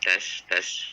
tes.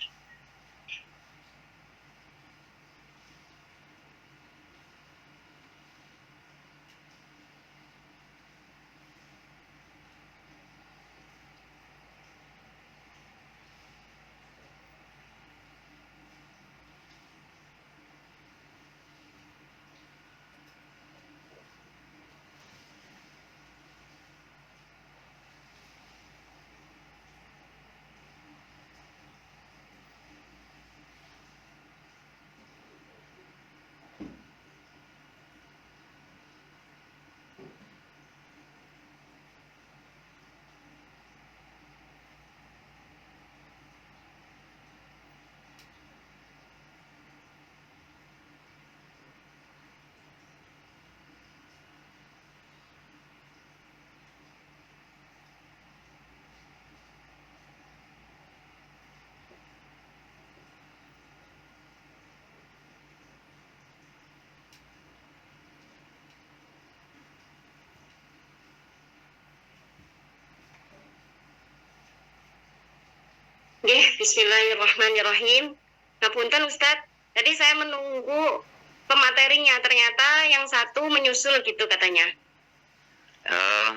Bismillahirrahmanirrahim. Ngapunten Ustadz, tadi saya menunggu pematerinya, ternyata yang satu menyusul gitu katanya.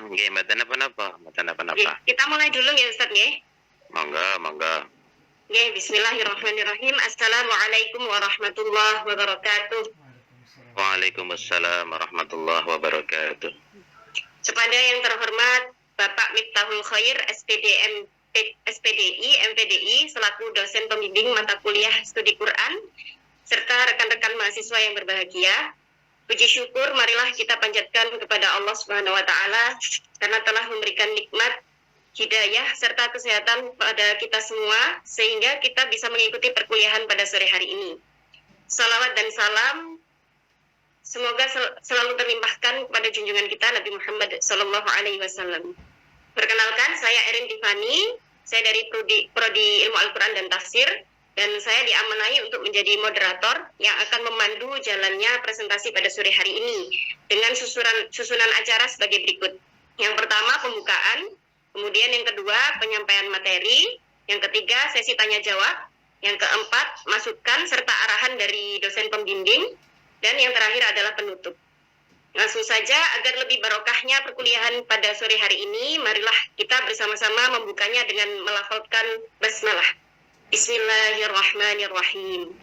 Nggih, mboten napa-napa. Kita mulai dulu ya Ustadz nggih. Monggo. Bismillahirrahmanirrahim. Assalamualaikum warahmatullahi wabarakatuh. Waalaikumsalam warahmatullahi wabarakatuh. Kepada yang terhormat Bapak Miftahul Khair SPDI, MPDI selaku dosen pembimbing mata kuliah studi Quran serta rekan-rekan mahasiswa yang berbahagia. Puji syukur marilah kita panjatkan kepada Allah Subhanahu wa taala karena telah memberikan nikmat hidayah serta kesehatan pada kita semua sehingga kita bisa mengikuti perkuliahan pada sore hari ini. Salawat dan salam semoga selalu terlimpahkan kepada junjungan kita Nabi Muhammad sallallahu alaihi wasallam. Perkenalkan, saya Erin Tiffany, saya dari Prodi Ilmu Al-Quran dan Tafsir, dan saya diamanai untuk menjadi moderator yang akan memandu jalannya presentasi pada sore hari ini dengan susunan acara sebagai berikut. Yang pertama, pembukaan, kemudian yang kedua, penyampaian materi, yang ketiga, sesi tanya-jawab, yang keempat, masukan serta arahan dari dosen pembimbing, dan yang terakhir adalah penutup. Langsung saja, agar lebih barokahnya perkuliahan pada sore hari ini, marilah kita bersama-sama membukanya dengan melafalkan basmalah. Bismillahirrahmanirrahim.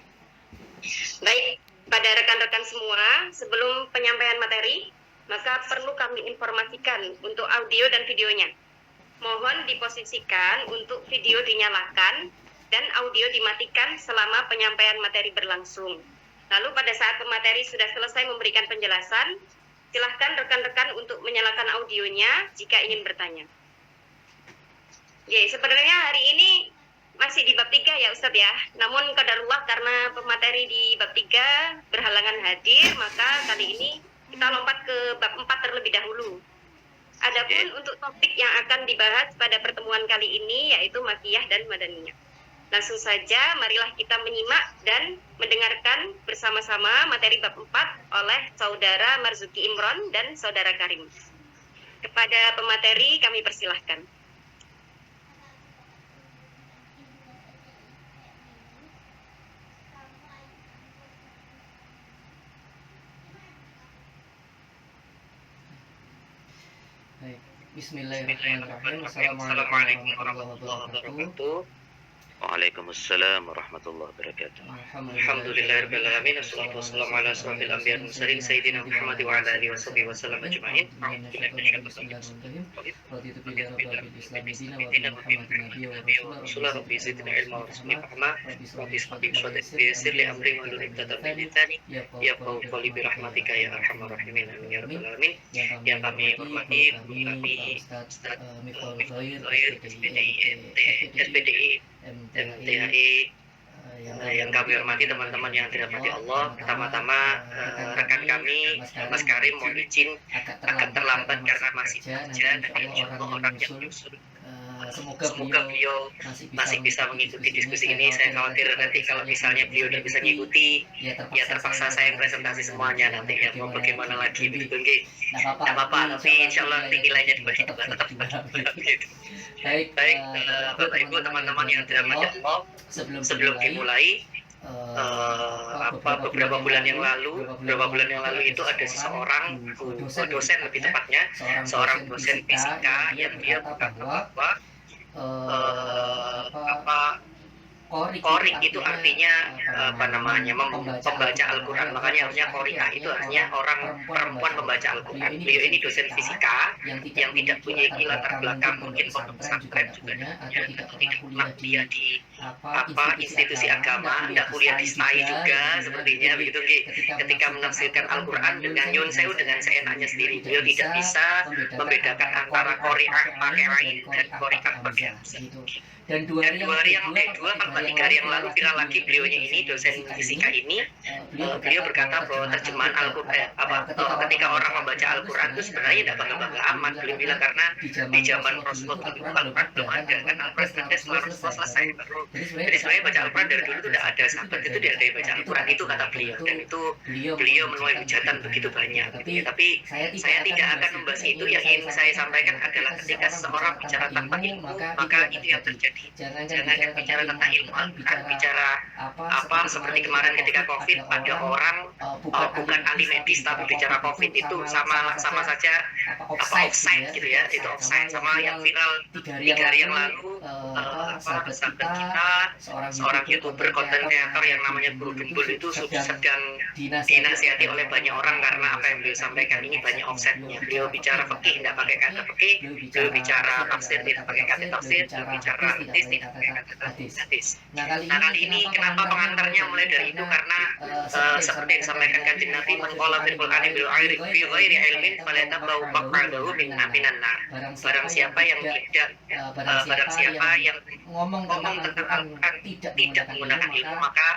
Baik, pada rekan-rekan semua, sebelum penyampaian materi, maka perlu kami informasikan untuk audio dan videonya. Mohon diposisikan untuk video dinyalakan dan audio dimatikan selama penyampaian materi berlangsung. Lalu pada saat pemateri sudah selesai memberikan penjelasan, silahkan rekan-rekan untuk menyalakan audionya jika ingin bertanya. Sebenarnya hari ini masih di bab 3 ya Ustadz ya. Namun qadarullah karena pemateri di bab 3 berhalangan hadir, maka kali ini kita lompat ke bab 4 terlebih dahulu. Adapun untuk topik yang akan dibahas pada pertemuan kali ini yaitu Makiyah dan Madaniyah. Langsung saja marilah kita menyimak dan mendengarkan bersama-sama materi bab 4 oleh Saudara Marzuki Imron dan Saudara Karim. Kepada pemateri kami persilahkan. Bismillahirrahmanirrahim. Assalamualaikum warahmatullahi wabarakatuh. Waalaikumsalam warahmatullahi wabarakatuh. Alhamdulillahirabbil alamin. Wassalatu wassalamu ala asrofil anbiya'i wal mursalin sayyidina Muhammad wa ala alihi washabihi wasallam ajma'in. Raditu billahi rabbil islami dinan wa bi Muhammadin nabiyyan wa rasulan rabbi zidna ilma wa rizqna fahma rabbi yassir li amri wa hlul 'uqdatam min lisani yafqahu qawli bi rahmatika ya arhamar rahimin amin ya rabbal alamin. Yang kami hormati kami Ustaz Miftahul Khair SPDI MTHI, yang kami hormati teman-teman yang dirahmati Allah. Pertama-tama rekan kami Mas Karim mohon izin agak terlambat karena masih kerja, dan insyaallah orang yang menyusul semoga beliau masih bisa mengikuti diskusi ini. Saya khawatir nanti kalau misalnya beliau tidak bisa mengikuti, ya terpaksa saya presentasi semuanya nanti ya, mau bagaimana lagi begitu nggih. Tidak apa-apa, tapi insyaallah nanti nilainya dibagi dua tetap gitu. Baik, Bapak Ibu, teman-teman yang dirahmati Allah, sebelum dimulai beberapa bulan yang lalu itu ada seseorang dosen lebih tepatnya seorang dosen fisika yang dia berkata bahwa Qorik itu artinya pembaca Al-Quran, makanya harusnya Qorikah itu artinya orang perempuan pembaca Al-Quran. Beliau ini dosen fisika yang tidak punya latar belakang mungkin pondok pesantren juga, tidak pernah kuliah di institusi agama, tidak kuliah di STAI juga sepertinya begitu. Ketika menafsirkan Al-Quran dengan nyun sewu dengan seenaknya sendiri, beliau tidak bisa membedakan antara Qorikah pakai ain dan Qorikah pakai hamzah. Dan dua hari yang tiga hari yang lalu viral lagi beliaunya ini, dosen fisika ini, beliau berkata bahwa terjemahan Al-Quran ketika orang membaca Al-Quran itu sebenarnya tidak bangga-bangga amat. Beliau bilang karena di zaman Rasulullah itu Al-Quran belum ada, kan Al-Quran ada setelah Rasulullah selesai baru. Jadi sebenarnya baca Al-Quran dari dulu itu tidak ada, sahabat itu tidak ada yang baca Al-Quran, itu kata beliau, dan itu beliau menuai hujatan begitu banyak. Tapi saya tidak akan membahas itu. Yang ingin saya sampaikan adalah ketika seseorang bicara tanpa ilmu, maka itu yang terjadi. Jangan bicara tentang ilmu Al-Quran, bicara seperti kemarin ketika COVID ada orang bukan ahli medis tapi bicara COVID itu sama saja offside gitu ya, itu offside. Sama yang viral 3 hari yang lalu sahabat kita, seorang YouTuber konten kreator yang namanya Bro Gembul itu sedang dinasihati oleh banyak orang karena apa yang beliau sampaikan ini banyak offsetnya. Beliau bicara fikih tidak pakai kata fikih, beliau bicara tafsir tidak pakai kata tafsir, beliau bicara hadis tidak pakai kata hadis. Nah kali ini kenapa pengantarnya mulai dari itu, karena seperti yang disampaikan Kanjeng Nabi, man qala fil Qur'ani bil ghairi ilmin falyatabau maq'adahu minan nar. Barang siapa yang ngomong tentang Al-Quran tidak menggunakan ilmu, maka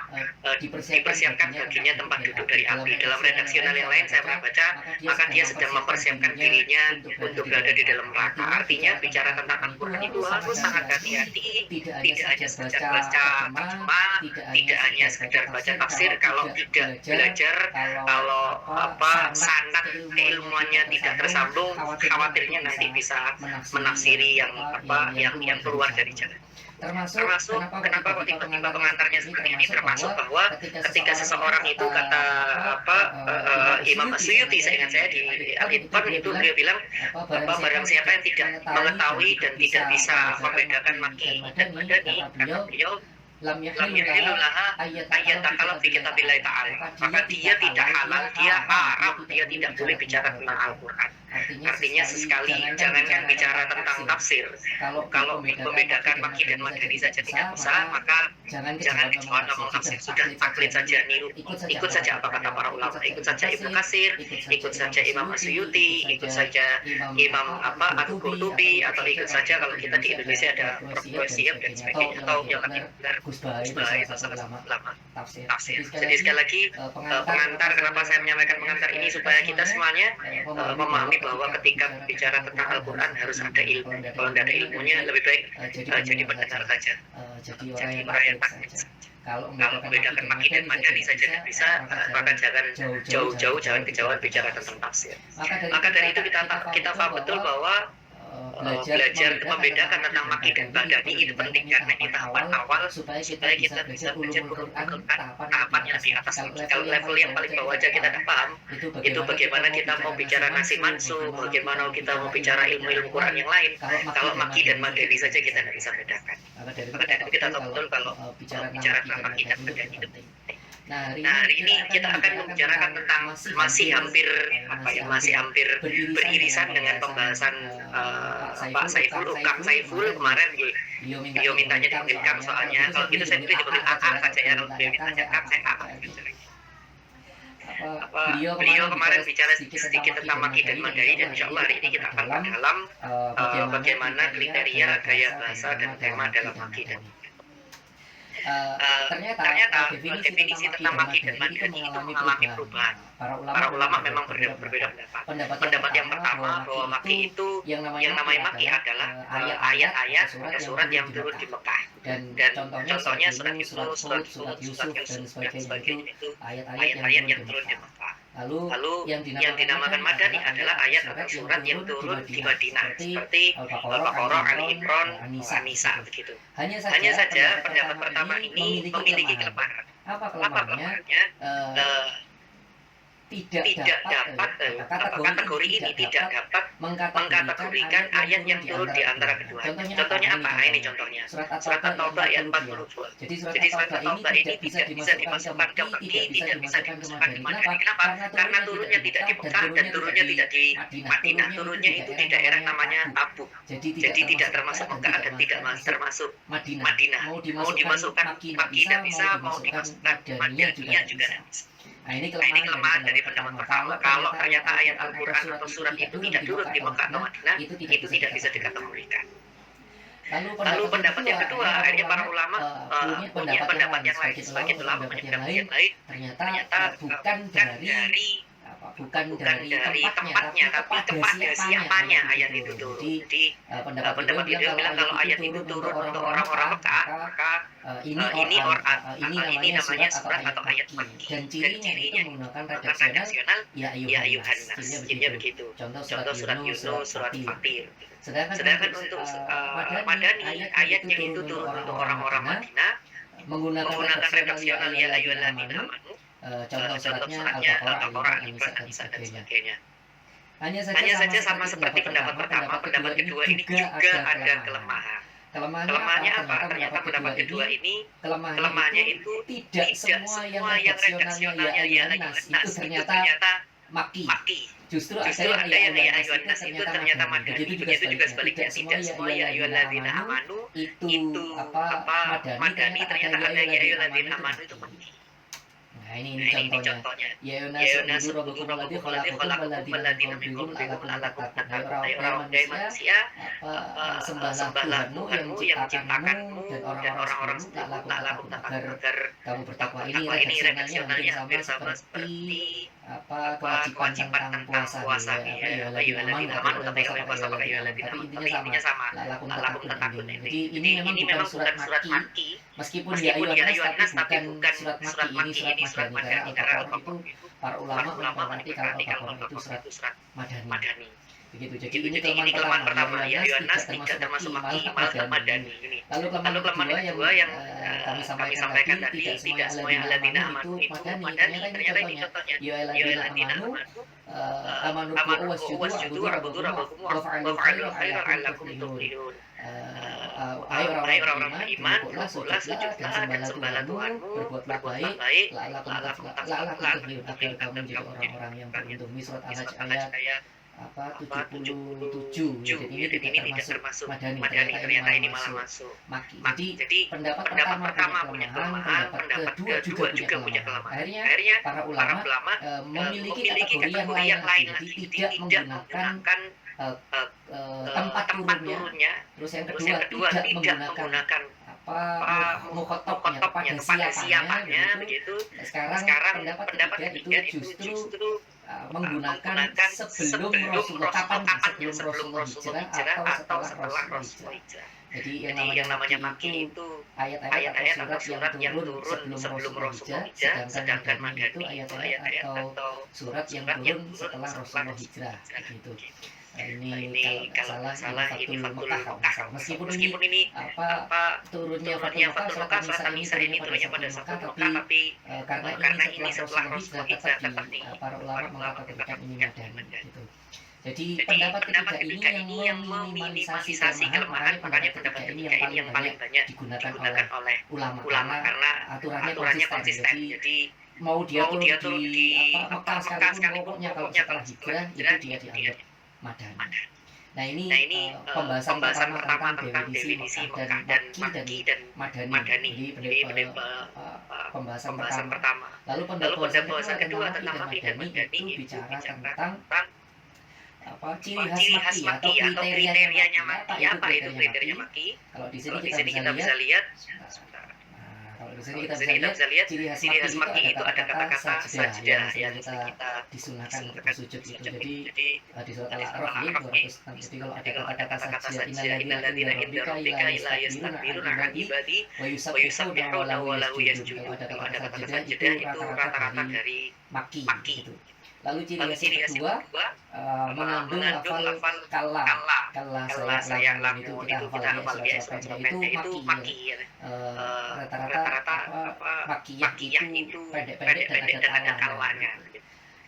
dipersiapkan baginya tempat duduk dari api. Dalam redaksional yang lain saya pernah baca, maka dia sedang mempersiapkan dirinya untuk berada di dalam neraka. Artinya bicara tentang Al-Quran itu harus sangat hati-hati, tidak hanya sekedar baca terjemah, tidak hanya sekedar baca tafsir. Kalau tidak belajar, kalau sanad keilmuannya tidak tersambung, khawatirnya nanti bisa menafsiri yang keluar dari jalan. Termasuk kenapa kok tiba-tiba pengantarnya seperti ini, termasuk bahwa ketika seseorang itu kata Imam As-Suyuti, saya ingat saya di Al-Itqan itu beliau bilang barang siapa yang tidak mengetahui dan tidak bisa membedakan maki dan madani, kata beliau lam yahilu laha ayat takalam fi kitabillahi ta'ala, maka dia tidak halal, dia haram, dia tidak boleh bicara tentang Al-Quran. Artinya sesekali jangankan bicara tentang tafsir, kalau membedakan maki dan madani saja tidak bisa, maka jangan kecuali ngomong tafsir, sudah taklid saja, niru, ikut saja apa kata para ulama, ikut saja Ibnu Katsir, ikut saja Imam As-Suyuti, ikut saja Imam Al-Qurtubi, atau ikut saja kalau kita di Indonesia ada Prof. Siap dan sebagainya, atau yang lebih benar Gus Bahay itu sama-sama ulama tafsir. Jadi sekali lagi pengantar, kenapa saya menyampaikan pengantar ini, supaya kita semuanya memahami bahwa ketika bicara tentang Al-Quran harus ada ilmu. Kalau tidak ada ilmunya lebih baik jadi pendengar saja, jadi orang yang takut. Kalau membedakan maki dan madani saja tidak bisa, maka jangan jauh-jauh, jangan kejauhan bicara tentang tafsir. Maka dari itu kita paham betul bahwa belajar membedakan tentang maki dan madani itu penting, karena ini tahapan awal supaya kita bisa belajar Al-Quran tahapan yang di atas. Kalau level yang paling bawah aja kita tidak paham, itu bagaimana kita mau bicara nasib mansub, bagaimana kita mau bicara ilmu Quran yang lain. Kalau maki dan madani saja kita tidak bisa bedakan. Maka dari itu kita tahu betul kalau bicara tentang maki dan madani itu penting. Nah, hari ini kita akan membicarakan tentang masih hampir beririsan dengan pembahasan Pak Saiful, Kang Saiful kemarin. Beliau mintanya dipanggil Kang, soalnya kalau gitu saya pilih dipanggil AA saja ya, kalau beliau mintanya Kang saya AA. Beliau kemarin bicara sedikit tentang maki dan madani, dan insya Allah hari ini kita akan dalam bagaimana kriteria, gaya bahasa dan tema dalam maki dan ternyata definisi tentang maki dan madani itu mengalami perubahan. Para ulama memang berbeda pendapat. Yang pertama bahwa maki itu, yang namanya maki adalah ayat-ayat surat yang turun di Mekah, dan contohnya surat Yusuf, surat Yusuf dan sebagainya itu ayat-ayat yang turun di Mekah. Lalu yang dinamakan Madani adalah ayat atau surat yang turun di Madinah seperti Al-Baqarah, Al-Imran, An-Nisa begitu. Hanya saja pendapat pertama ini memiliki kelemahan. Apa Apa kelemahannya? kelemahannya? Tidak dapat kategori ini tidak dapat mengkategorikan ayat yang turun di antara keduanya. Contohnya apa? Ini contohnya. Surat At-Taubah ayat 42. Jadi surat Jadi surat At-Taubah ini tidak bisa dimasukkan ke Mekki, tidak bisa dimasukkan ke Madinah. Kenapa? Karena turunnya tidak di Mekah dan turunnya tidak di Madinah. Turunnya itu di daerah namanya Tabuk. Jadi tidak termasuk Mekah dan tidak termasuk Madinah. Mau dimasukkan Mekki tidak bisa, mau dimasukkan Madaniyah juga tidak bisa. Nah, ini kelemahan dari pendapat pertama. Kalau ternyata ayat Al-Quran atau surat itu tidak turun di Mekah atau Madinah, itu tidak bisa dikategorikan. Lalu pendapat yang kedua, akhirnya para ulama punya pendapat yang lain. Sebagian ulama punya pendapat yang lain. Ternyata bukan dari tempatnya, tapi kepada siapanya ayat itu turun. Jadi pendapat itu bilang kalau ayat itu turun untuk orang-orang Mekah, maka ini namanya surat atau ayat Makki. Dan cirinya itu menggunakan redaksional ya ayuhan nas. Jadinya begitu. Contoh surat Yunus, surat Fatir. Sedangkan untuk Madani, ayat yang itu turun untuk orang-orang Madinah menggunakan redaksional ya ayyuhalladzina amanu. Contoh suratnya Al-Baqarah, Al-Imran, An-Nisa dan sebagainya. Hanya saja sama seperti pendapat pertama, pendapat kedua ini juga ada kelemahan. Kelemahannya apa? Ternyata pendapat kedua ini kelemahannya itu tidak semua yang redaksionalnya ya ayyuhan nas itu ternyata Makki. Justru ada yang ya ayyuhan nas itu ternyata Madani. Begitu juga sebaliknya, tidak semua ya ayyuhalladzina amanu itu Madani, ternyata ada ya ayyuhalladzina amanu itu Makki. Nah, ini contohnya. Ya Yunas rabbukum alladzi khalaqakum walladzina min qablikum la'allakum tattaqun. Orang manusia, sembahlah Tuhanmu yang menciptakanmu dan orang-orang sebelummu la'allakum tattaqun, agar kamu bertakwa. Ini redaksionalnya hampir sama seperti kewajiban tentang puasa. Ya ayyuhalladzina amanu tapi kalau puasa pakai ayyuhalladzina amanu, tapi intinya sama. La'allakum tattaqun. Jadi ini memang bukan surat Makki. Meskipun ya ayyuhan nas tapi bukan surat Makki, ini surat Madani. Karena Al-Baqarah itu para ulama mengerti kalau Al-Baqarah itu surat Madani. Begitu. Jadi ini kelemahan pertama. Ya ayyuhan nas tidak termasuk Makki, malah Madani ini. Lalu kelemahan kedua yang kami sampaikan tadi, tidak semua yang alladzina amanu itu Madani. Ternyata ini contohnya. Ya alladzina amanu wasjudu rabbukum waf'alul khaira la'allakum tuflihun. Ayo orang-orang beriman, berdoa, sujudlah dan sembahlah Tuhanmu, berbuatlah baik, la'allakum tuflihun, agar kamu menjadi orang-orang yang beruntung. Surat Al-Hajj ayat 77. Jadi ini tidak termasuk Madani, ternyata ini malah masuk Makki. Jadi pendapat pertama punya kelemahan, pendapat kedua juga punya kelemahan. Akhirnya para ulama memiliki kategori yang lain lagi, tidak menggunakan tempat turunnya. Terus yang kedua tidak menggunakan mukhotabnya kepada siapanya begitu. Sekarang pendapat ketiga itu justru menggunakan sebelum Rasulullah, kapan sebelum Rasulullah hijrah atau setelah Rasulullah hijrah. Jadi yang namanya Makki itu ayat-ayat atau surat yang turun sebelum Rasulullah hijrah, sedangkan Madani itu ayat-ayat atau surat yang turun setelah Rasulullah hijrah gitu. Ini kalau salah ini Fathul Mekah. Meskipun ini turunnya Fathul Mekah, surat An-Nisa ini turunnya pada Fathul Mekah, tapi karena ini setelah Rasulullah hijrah tetap para ulama mengatakan ini Madani gitu. Jadi pendapat ketiga ini yang meminimalisasi kelemahan, makanya pendapat ketiga ini yang paling banyak digunakan oleh ulama karena aturannya konsisten. Jadi mau dia turun di Mekah sekalipun, pokoknya kalau setelah hijrah itu dia dianggap Madani. Nah ini pembahasan pertama tentang definisi Mekah dan Makki dan Madani. Jadi pembahasan pertama. Lalu pembahasan kedua tentang Makki dan Madani itu bicara tentang ciri khas Makki atau kriterianya Makki. Apa itu kriteria Makki? Kalau di sini kita bisa lihat. Kalau di sini kita bisa lihat ciri khas Makki itu ada kata-kata sajdah yang kita disunahkan untuk sujud itu. Jadi di surat Al-A'raf ya 206. Jadi kalau ada kata-kata sajdah, innalladzina inda rabbika la yastakbiruna 'an ibadi wa yusabbihuna wa lahu yasjudun. Kalau ada kata sajdah itu rata-rata dari Makki gitu. Lalu ciri khas yang kedua mengandung lafal kala saya lakukan itu kita hafal ya surat itu maki ya. Rata-rata makiyah itu pendek-pendek dan ada kalanya.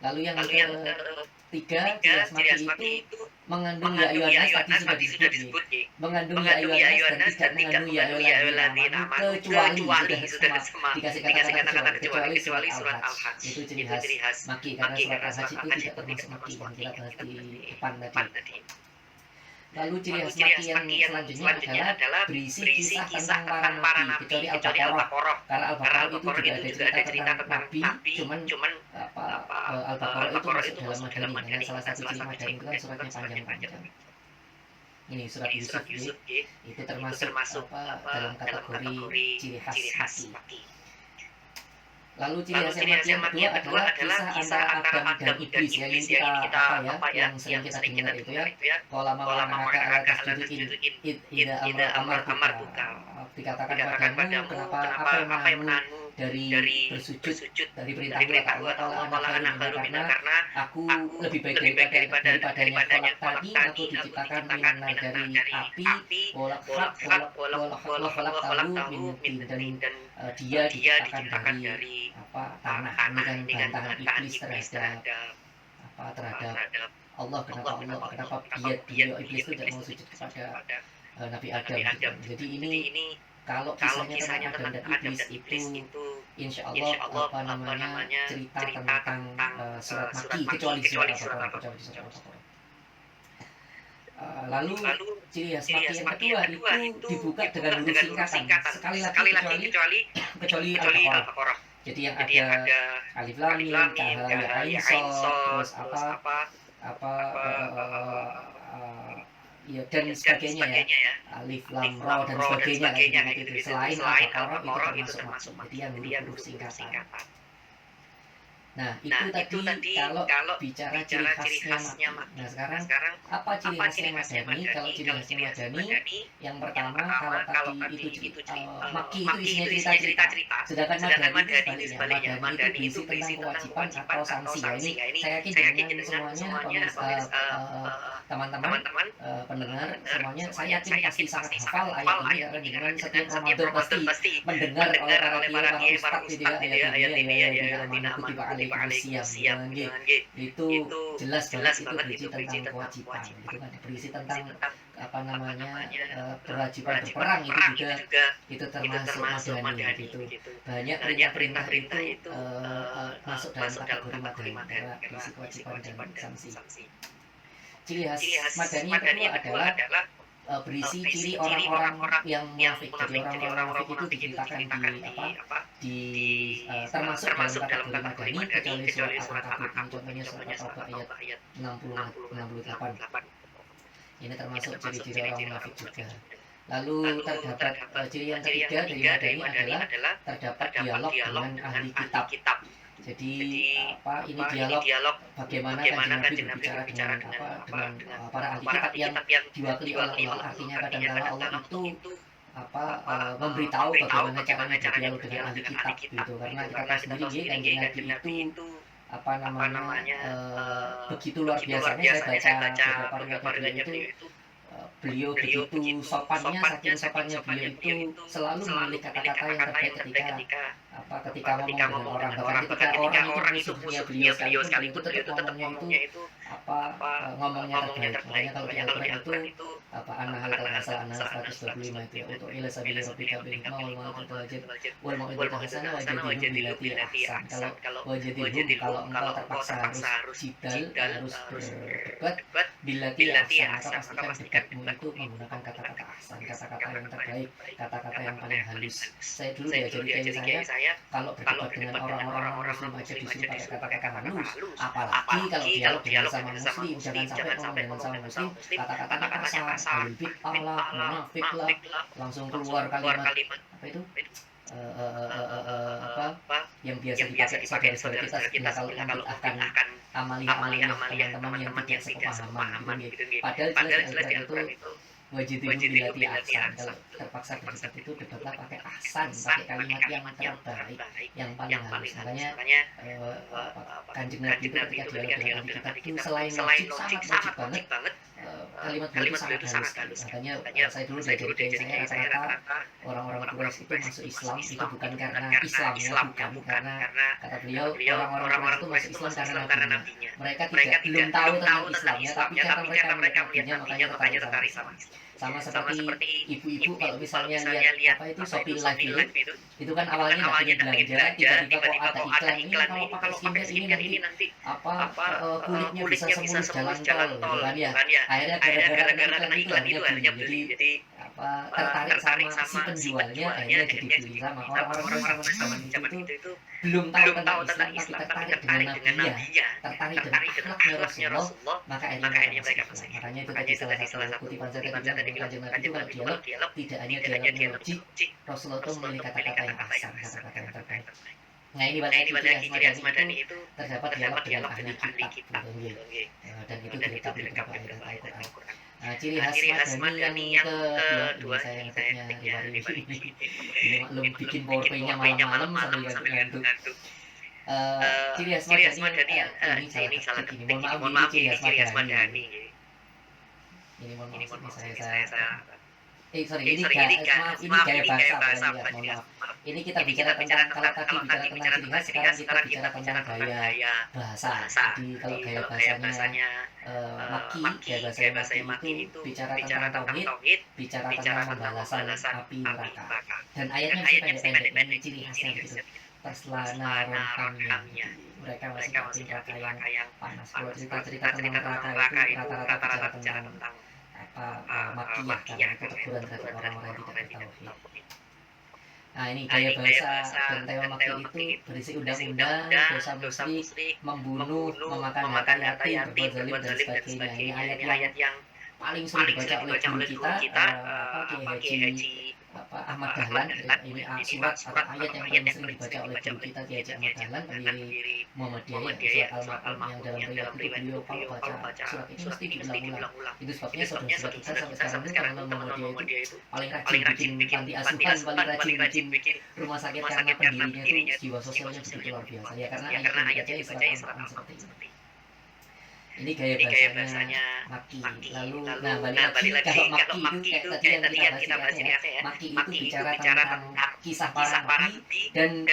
Lalu yang ketiga ciri khas maki itu mengandung ya ayyuhannas tadi sudah disebut ya. Mengandung ya ayyuhannas dan tidak mengandung ya ayyuhalladzina kecuali sudah dikasih kata-kata kecuali surat Al-Hajj. Itu ciri khas maki karena surat Al-Hajj itu tidak termasuk maki yang kita bahas di depan tadi. Lalu ciri khas maki yang selanjutnya adalah berisi kisah tentang para nabi kecuali Al-Baqarah. Karena Al-Baqarah itu juga ada cerita tentang nabi, cuman Al-Baqarah itu masuk dalam Madani. Salah satu ciri Madani itu kan suratnya panjang-panjang. Ini surat Yusuf itu termasuk dalam kategori ciri khas maki. Lalu ciri khas yang kedua adalah kisah Adam dan Iblis ya, ini kita yang sering kita dengar itu ya. Qala ma mana'aka alla tasjudu idza amartuka. Dikatakan padamu kenapa apa yang menahanmu dari bersujud dari perintahku kata Allah karena aku lebih baik daripadanya tadi aku diciptakan minar dari api wala tahu dan dia diciptakan dari tanah. Ini kan bantahan iblis terhadap Allah. Kenapa dia iblis itu tidak mau sujud kepada Nabi Adam. Jadi ini kalau kisahnya tentang Adam dan Iblis itu insya Allah cerita tentang surat maki kecuali di surat Al-Baqarah. Lalu ciri khas maki yang kedua itu dibuka dengan huruf singkatan. Sekali lagi kecuali Al-Baqarah. Jadi yang ada alif lam mim, ta ya ain sod, terus ya dan sebagainya ya, alif lam ra dan sebagainya gitu. Selain Al-Baqarah itu termasuk. Jadi yang huruf singkatan. Nah, itu tadi kalau bicara ciri khasnya maki. Nah, sekarang apa ciri khasnya Madani? Kalau ciri khasnya Madani, yang pertama kalau tadi itu maki itu isinya cerita. Sedangkan Madani itu sebaliknya. Madani itu berisi tentang kewajiban atau sanksi. Ya, ini saya yakin dengan semuanya teman-teman pendengar semuanya saya yakin pasti sangat hafal ayat ini karena dengan setiap Ramadan pasti mendengar oleh para ustaz ayat ini siang itu jelas banget itu berisi tentang kewajiban, itu kan berisi tentang kewajiban berperang itu termasuk Madani gitu. Banyak perintah itu masuk dalam kategori Madani karena berisi kewajiban dan sanksi. Ciri khas Madani yang kedua adalah berisi ciri orang-orang yang munafik. Jadi orang-orang munafik itu diceritakan termasuk dalam kategori Madani kecuali surat Al-Ankabut. Contohnya surat Al-Ankabut ayat 68. Ini termasuk ciri-ciri orang munafik juga. Lalu terdapat ciri yang ketiga dari Madani adalah terdapat dialog dengan ahli kitab. Jadi ini dialog bagaimana Kanjeng Nabi berbicara dengan para ahli kitab yang diwakili oleh Allah. Artinya kadang-kala Allah itu memberitahu bagaimana caranya dialog dengan ahli kitab gitu. Karena kita tahu sendiri Kanjeng Nabi itu begitu luar biasanya. Saya baca beberapa riwayat itu beliau begitu sopannya, saking sopannya beliau itu selalu memilih kata-kata yang terbaik ketika ngomong dengan orang. Bahkan ketika orang itu musuhnya beliau sekalipun itu tetap ngomongnya itu ngomongnya terbaik. Makanya kalau di Al-Quran itu An-Nahl kalau nggak salah An-Nahl 125 itu ya, untuk ila sabili rabbika bil hikmah wal mau'izatil hasanah wajadilhum billati ahsan. Kalau wajadilhum kalau engkau terpaksa harus jidal, harus berdebat billati ahsan, maka pastikan dekatmu itu menggunakan kata-kata ahsan, kata-kata yang terbaik, kata-kata yang paling halus. Saya dulu diajari saya kalau berdebat dengan orang-orang muslim aja disuruh pakai kata-kata halus, apalagi kalau dialog sama muslim. Jangan sampai ngomong dengan sama muslim kata-katanya kasar, bid'ah, munafik lah, langsung keluar kalimat apa itu yang biasa dipakai saudara kita kalau akan amali teman-teman yang tidak sepahaman gitu. Padahal jelas itu wajidihu bilati ahsan. Kalau terpaksa berdebat itu debatlah pakai ahsan, pakai kalimat yang terbaik, yang paling halus. Makanya Kanjeng Nabi itu ketika dialog dengan ahli kitab itu selain wajib, sangat wajib banget, kalimat beliau itu sangat halus. Makanya saya dulu belajar dari kiai saya, rata-rata orang-orang Quraisy itu masuk Islam itu bukan karena Islamnya, bukan karena kata beliau orang-orang Quraisy itu masuk Islam karena nabinya. Mereka belum tahu tentang Islamnya, tapi karena mereka melihat nabinya makanya tertarik sama Islam. Sama seperti ibu-ibu kalau misalnya lihat apa itu Shopee Live itu kan awalnya nggak belanja, tiba-tiba kok ada iklan ini kalau pakai skincare ini nanti kulitnya bisa semulus jalan tol, kan ya. Akhirnya gara-gara iklan itu akhirnya beli. Jadi tertarik sama si penjualnya, akhirnya jadi beli. Sama orang-orang zaman itu belum tahu tentang Islam, tapi tertarik dengan nabinya, tertarik dengan akhlaknya Rasulullah, maka akhirnya mereka masuk. Makanya itu tadi salah satu kutipan saya tadi bilang Kanjeng Nabi itu kalau dialog tidak hanya dialognya logik, Rasulullah itu memilih kata-kata yang ahsan, kata-kata yang terbaik. Nah ini pada ciri khas Madani itu terdapat dialog dengan ahli kitab, dan itu dilengkapi dengan ayat Al-Quran. Nah, ciri khas Madani yang kedua saya ngetiknya ini maklum bikin PowerPoint-nya malam-malam sambil ngantuk. Ciri khas Madani ini salah ketik ini. Mohon maaf ini ciri khas Madani. Ini mohon maaf saya ini gaya bahasa. Mohon maaf. Ini kita bicara tentang, kalau tadi bicara tentang ciri khas, sekarang kita bicara tentang gaya bahasa. Jadi kalau gaya bahasanya Makki, gaya bahasa Makki itu bicara tentang tauhid, bicara tentang pembalasan api neraka. Dan ayatnya mesti pendek-pendek, ini ciri khasnya gitu. Tasla naron hamiyah. Mereka masih api neraka yang panas. Kalau cerita tentang neraka itu rata-rata bicara tentang Makkiyah, karena itu teguran terhadap orang-orang yang tidak bertauhid. Nah ini gaya bahasa dan tema Makki itu berisi undang-undang, dosa musyrik, membunuh, memakan harta yatim, berbuat zalim dan sebagainya. Ini ayat yang paling sering dibaca oleh guru kita, Kiai Haji Ahmad Dahlan. Ini surat atau ayat yang paling sering dibaca oleh guru kita Kiai Haji Ahmad Dahlan, pendiri Muhammadiyah, surat Al-Ma'un, yang dalam riwayat itu beliau kalau baca surat ini mesti diulang-ulang. Itu sebabnya saudara-saudara kita sampai sekarang itu Muhammadiyah itu paling rajin bikin panti asuhan, paling rajin bikin rumah sakit, karena pendirinya itu jiwa sosialnya begitu luar biasa. Ya karena ayat yang dibaca surat Al-Ma'un seperti ini. Ini gaya bahasanya Makki. Lalu balik lagi kalau Makki itu kayak tadi yang kita bahas ya. Makki itu bicara tentang kisah para nabi dan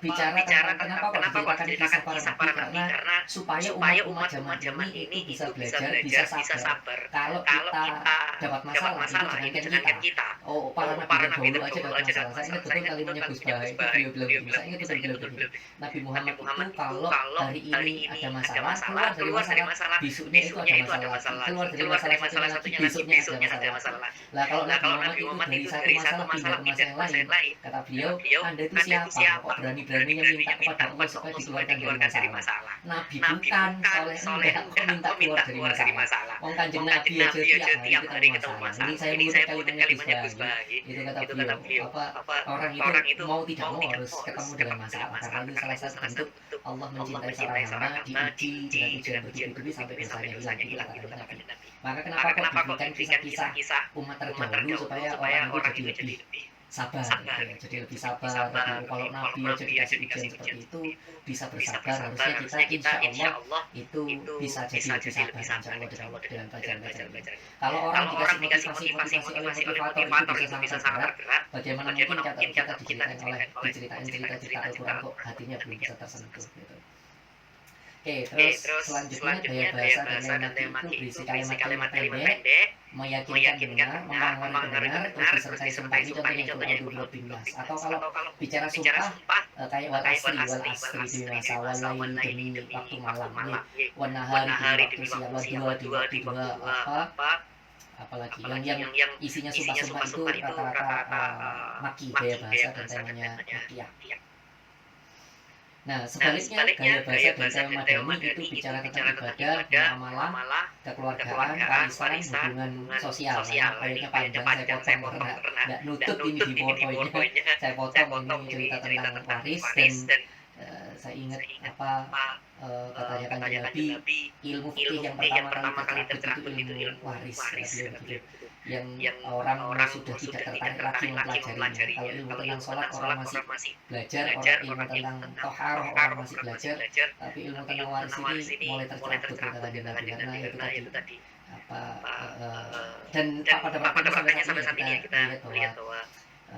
bicara tentang kenapa kok diceritakan kisah para nabi, karena supaya umat zaman ini bisa belajar, bisa sabar. Kalau kita dapat masalah itu jangankan kita. Para nabi dulu aja dapat masalah. Saya ingat betul kalimatnya Gus Bah itu beliau bilang, saya ingat betul Nabi Muhammad itu kalau hari ini ada masalah, keluar dari masalah, besoknya itu ada masalah, keluar dari masalah satunya lagi, besoknya ada masalah. Lah kalau Nabi Muhammad itu dari satu masalah pindah ke masalah yang lain, kata beliau, Anda itu siapa? Kok berani-beraninya minta kepada Allah supaya dikeluarkan dari masalah? Nabi bukan, soleh kok minta keluar dari masalah? Wong Kanjeng Nabi aja tiap hari ketemu masalah. Ini saya mengutip kalimatnya Gus Bah. Itu kata beliau, orang itu mau tidak mau harus ketemu dengan masalah, karena itu salah satu bentuk Allah mencintai seorang hamba, diuji dengan ujian bertubi-tubi sampai dosanya hilang. Itu kata Nabi. Maka kenapa kok diberikan kisah-kisah umat terdahulu supaya orang itu jadi lebih sabar, jadi lebih sabar. Kalau Nabi aja dikasih ujian seperti itu bisa bersabar, harusnya kita insya Allah itu bisa jadi lebih sabar insya Allah dengan pelajaran. Kalau orang dikasih motivasi oleh motivator itu bisa sangat berat, bagaimana mungkin kita diceritain cerita Al-Quran kok hatinya belum bisa tersentuh gitu. Terus selanjutnya gaya bahasa dan tema itu berisi kalimat-kalimat pendek, meyakinkan benar, mempengaruhi benar, terus disertai contohnya Al-Quran 12. Atau kalau bicara sumpah kayak wal asri demi masa, walain demi waktu malam, wan nahari demi waktu siang, dua apalagi yang isinya sumpah-sumpah itu rata-rata Makki, gaya bahasa dan temanya Makkiyah. Nah, sebaliknya gaya bahasa dan tema Madani itu bicara tentang ibadah, muamalah, kekeluargaan, warisan, hubungan sosial. Ayatnya panjang, saya potong karena nggak nutup ini di PowerPoint-nya. Saya potong ini cerita tentang waris dan saya ingat katanya Kanjeng Nabi, ilmu fikih yang pertama kali tercerabut itu ilmu waris, beliau begitu, yang orang sudah tidak tertarik lagi mempelajarinya. Kalau ilmu tentang sholat orang masih belajar, orang ilmu tentang toharoh orang masih belajar, tapi ilmu tentang waris ini mulai tercerabut kata Kanjeng Nabi, karena itu tadi dan pada faktanya sampai saat ini kita lihat bahwa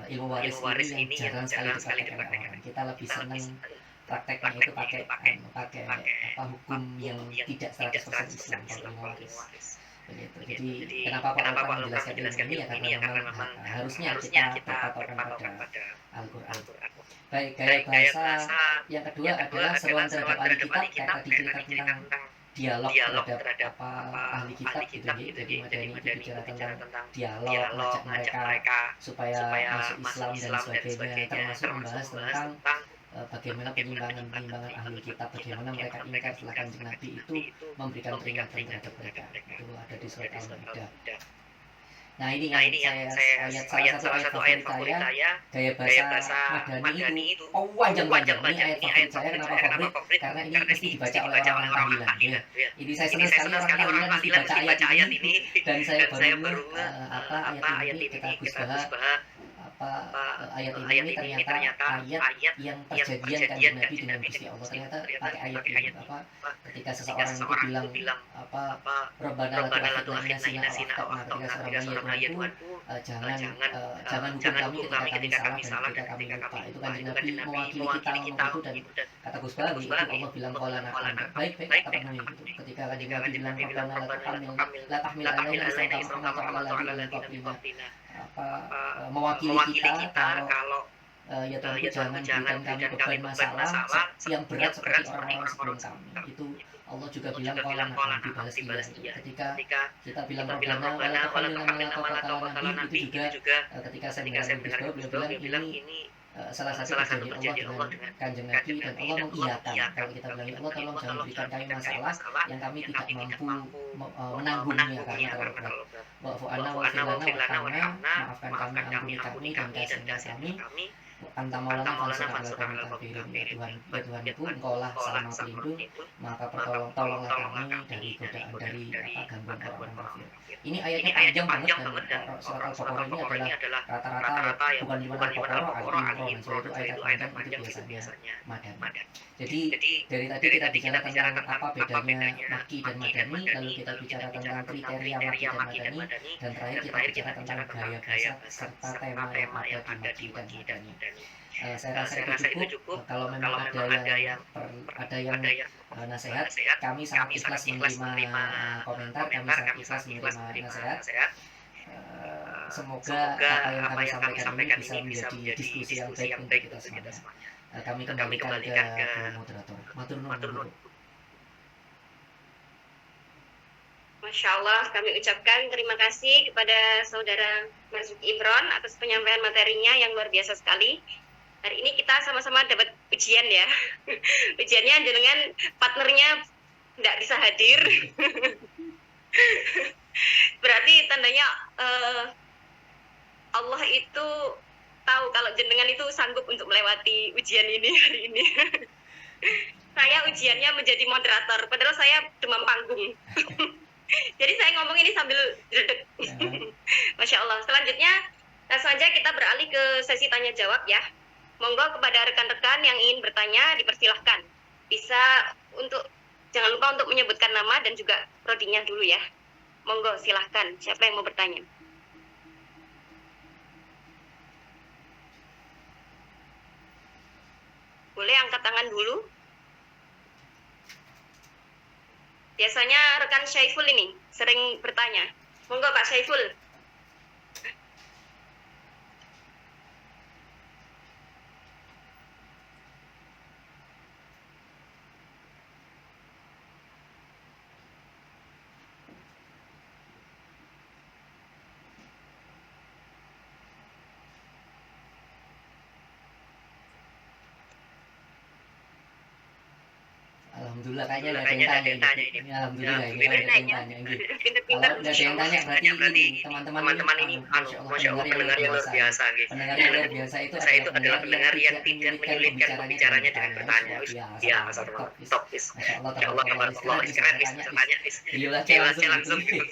ilmu waris ini yang jarang sekali dipraktekkan orang. Kita lebih senang prakteknya itu pakai hukum yang tidak 100% Islam kalau ilmu waris. Begitu. Jadi kenapa Pak Alfan menjelaskan ilmu ini ya, karena memang harusnya kita berpatokan pada Al-Quran. Baik, gaya bahasa yang kedua adalah seruan terhadap ahli kitab, kayak tadi cerita tentang dialog terhadap ahli kitab gitu ya. Jadi Madani itu bicara tentang dialog, mengajak mereka supaya masuk Islam dan sebagainya, termasuk membahas tentang bagaimana penyimpangan ahli kitab, bagaimana mereka ingkar setelah Kanjeng Nabi itu memberikan peringatan terhadap mereka. Itu ada di surat Al-Maidah. Nah ini yang saya salah satu ayat favorit saya, gaya bahasa Madani itu panjang. Ini ayat favorit saya. Kenapa favorit? Karena ini mesti dibaca oleh orang tahlilan ya. Ini saya senang sekali orang tahlilan mesti baca ayat ini, dan saya baru ayat ini kita Gus Baha ayat ini ternyata ayat yang perjanjian Kanjeng Nabi dengan Gusti Allah, ternyata pakai ayat ini. Ketika seseorang itu bilang Rabbana la tu'akhidna in nasina aw akhtana, ketika seorang ya Tuhanku, jangan hukum kami ketika kami salah dan ketika kami lupa. Itu Kanjeng Nabi mewakili kita ngomong itu, dan kata Gus Baha itu Allah bilang qala na'am, baik kata penuhi itu. Ketika Kanjeng Nabi bilang Rabbana la tahmil alaina isran kama hamaltahu 'alal ladzina min qablina, mewakili kita kalau ya Tuhan jangan berikan kami beban masalah yang berat seperti orang-orang sebelum kami. Itu Allah juga bilang qala na'am, dibalas iya. Ketika kita bilang Rabbana wa la tuhammilna ma la taqata lana bihi, itu juga ketika saya mendengar beliau bilang ini salah satu perjanjian Allah dengan Kanjeng Nabi, dan Allah mengiyakan kalau kita bilang ya Allah tolong jangan berikan kami masalah yang kami tidak mampu menanggungnya karena terlalu berat. Wa'fu anna wa'fir lana warhamna, maafkan kami, ampuni kami dan kasihani kami. Anta maulana fansurna 'alal qawmil kafirin. Ya Tuhanku, Engkaulah sama pelindung, maka tolonglah kami dari godaan, dari gangguan orang kafir. Ini ayatnya panjang banget, dan surat Al-Baqarah ini adalah rata-rata bukan cuma Al-Baqarah, Ali-Imran, itu ayat panjang itu biasanya Madani. Jadi dari tadi kita bicara tentang apa bedanya Makki dan Madani, lalu kita bicara tentang kriteria Makki dan Madani, dan terakhir kita bicara tentang gaya bahasa serta tema yang ada di Makki dan Madani. Saya rasa itu cukup. Kalau memang ada yang nasihat, kami sangat ikhlas menerima komentar, kami sangat ikhlas menerima nasihat. Semoga apa yang kami sampaikan ini bisa menjadi diskusi yang baik untuk kita semuanya. Kami kembalikan ke moderator. Matur nuwun. Masya Allah, kami ucapkan terima kasih kepada Saudara Marzuki Imron atas penyampaian materinya yang luar biasa sekali. Hari ini kita sama-sama dapat ujian ya. Ujiannya dengan partnernya tidak bisa hadir. Berarti tandanya Allah itu tahu kalau jenengan itu sanggup untuk melewati ujian ini hari ini. Saya ujiannya menjadi moderator, padahal saya demam panggung. Jadi saya ngomong ini sambil dredeg. Masya Allah. Selanjutnya, langsung saja kita beralih ke sesi tanya jawab ya. Monggo kepada rekan-rekan yang ingin bertanya dipersilahkan. Bisa jangan lupa untuk menyebutkan nama dan juga prodinya dulu ya. Monggo silahkan. Siapa yang mau bertanya? Boleh angkat tangan dulu. Biasanya rekan Syaiful ini sering bertanya. Monggo Pak Syaiful. Alhamdulillah kayaknya nggak ada yang tanya ini. Ya, alhamdulillah ini nggak ada yang tanya ini. Pinter-pinter. Kalau nggak ada yang tanya berarti teman-teman ini Masya Allah pendengar yang luar biasa gitu. Pendengar yang luar biasa itu Saya itu adalah pendengar yang tidak menyulitkan pembicaranya dengan bertanya. Ya, Top is. Masya Allah, Ya Allah, tabarakallah, keren is, bisa tanya is. Jelas Langsung gitu.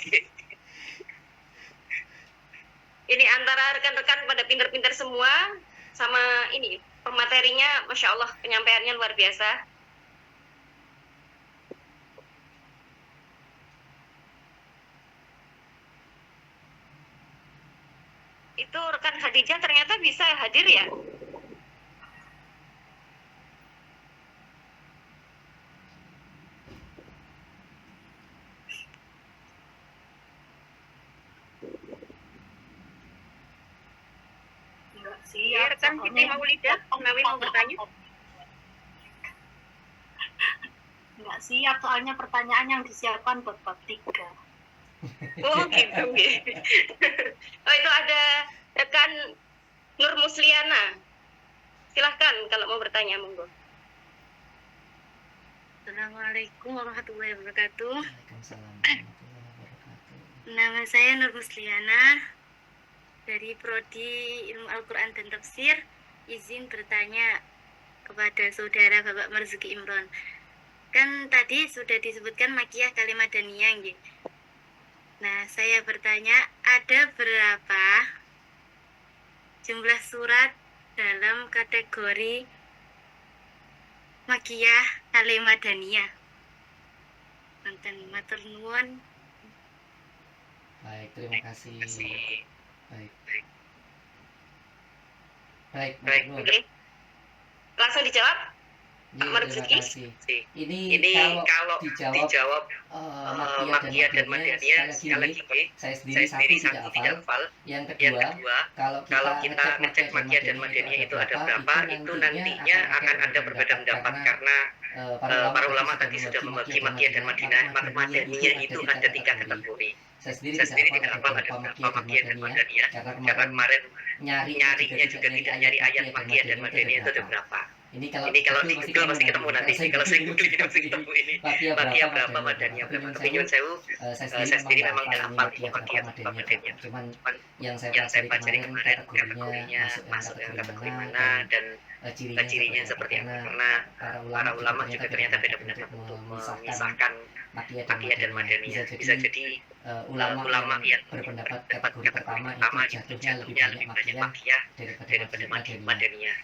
Ini antara rekan-rekan pada pinter-pinter semua, sama ini pematerinya, Masya Allah, penyampaiannya luar biasa. Itu rekan Khadijah ternyata bisa hadir ya? Ya, rekan Siti Maulidah, Nawi mau bertanya? Nggak siap, soalnya pertanyaan yang disiapkan buat bab 3. Oh gitu. Oh itu ada rekan Nur Musliana. Silahkan kalau mau bertanya, monggo. Assalamualaikum warahmatullahi wabarakatuh. Waalaikumsalam warahmatullahi wabarakatuh. Nama saya Nur Musliana dari Prodi Ilmu Al-Quran dan Tafsir. Izin bertanya kepada saudara Bapak Marzuki Imron. Kan tadi sudah disebutkan makiyah kalimat daniyah, nggih. Nah, saya bertanya, ada berapa jumlah surat dalam kategori makiyah kalimat daniyah? Mantan matur nuwun. Baik, terima kasih. Baik. Baik, Baik, Nur. Oke. Langsung dijawab. Iya, Pak terima Marzuki. kasih. Ini Ini kalau dijawab dijawab makiyah dan madaniyah, sekali lagi saya saya sendiri satu satu tidak tidak hafal. hafal. Yang Yang kedua, kedua, kalau kalau kita kita ngecek makiyah dan madaniyah itu ada berapa, itu nantinya akan ada berbeda pendapat karena para ulama tadi sudah membagi makiyah dan madaniyah itu ada 3 kategori. Saya Saya sendiri tidak hafal ada berapa makiyah dan madaniyah karena kemarin nyarinya juga tidak nyari ayat makiyah dan madaniyah itu ada berapa. Ini Ini kalau di Google pasti ketemu nanti. Kalau saya googling pasti ketemu ini. Makiyah berapa, madaniyah berapa. Tapi nyun sewu, saya sendiri memang tidak hafal ini makiyah berapa madaniyah. Cuman yang saya pelajari kemarin kategorinya masuk yang kategori mana dan cirinya seperti apa. Karena para ulama juga ternyata beda pendapat untuk memisahkan makiyah dan madaniyah. Bisa jadi ulama yang berpendapat kategori pertama itu jatuhnya lebih banyak makiyah daripada madaniyah.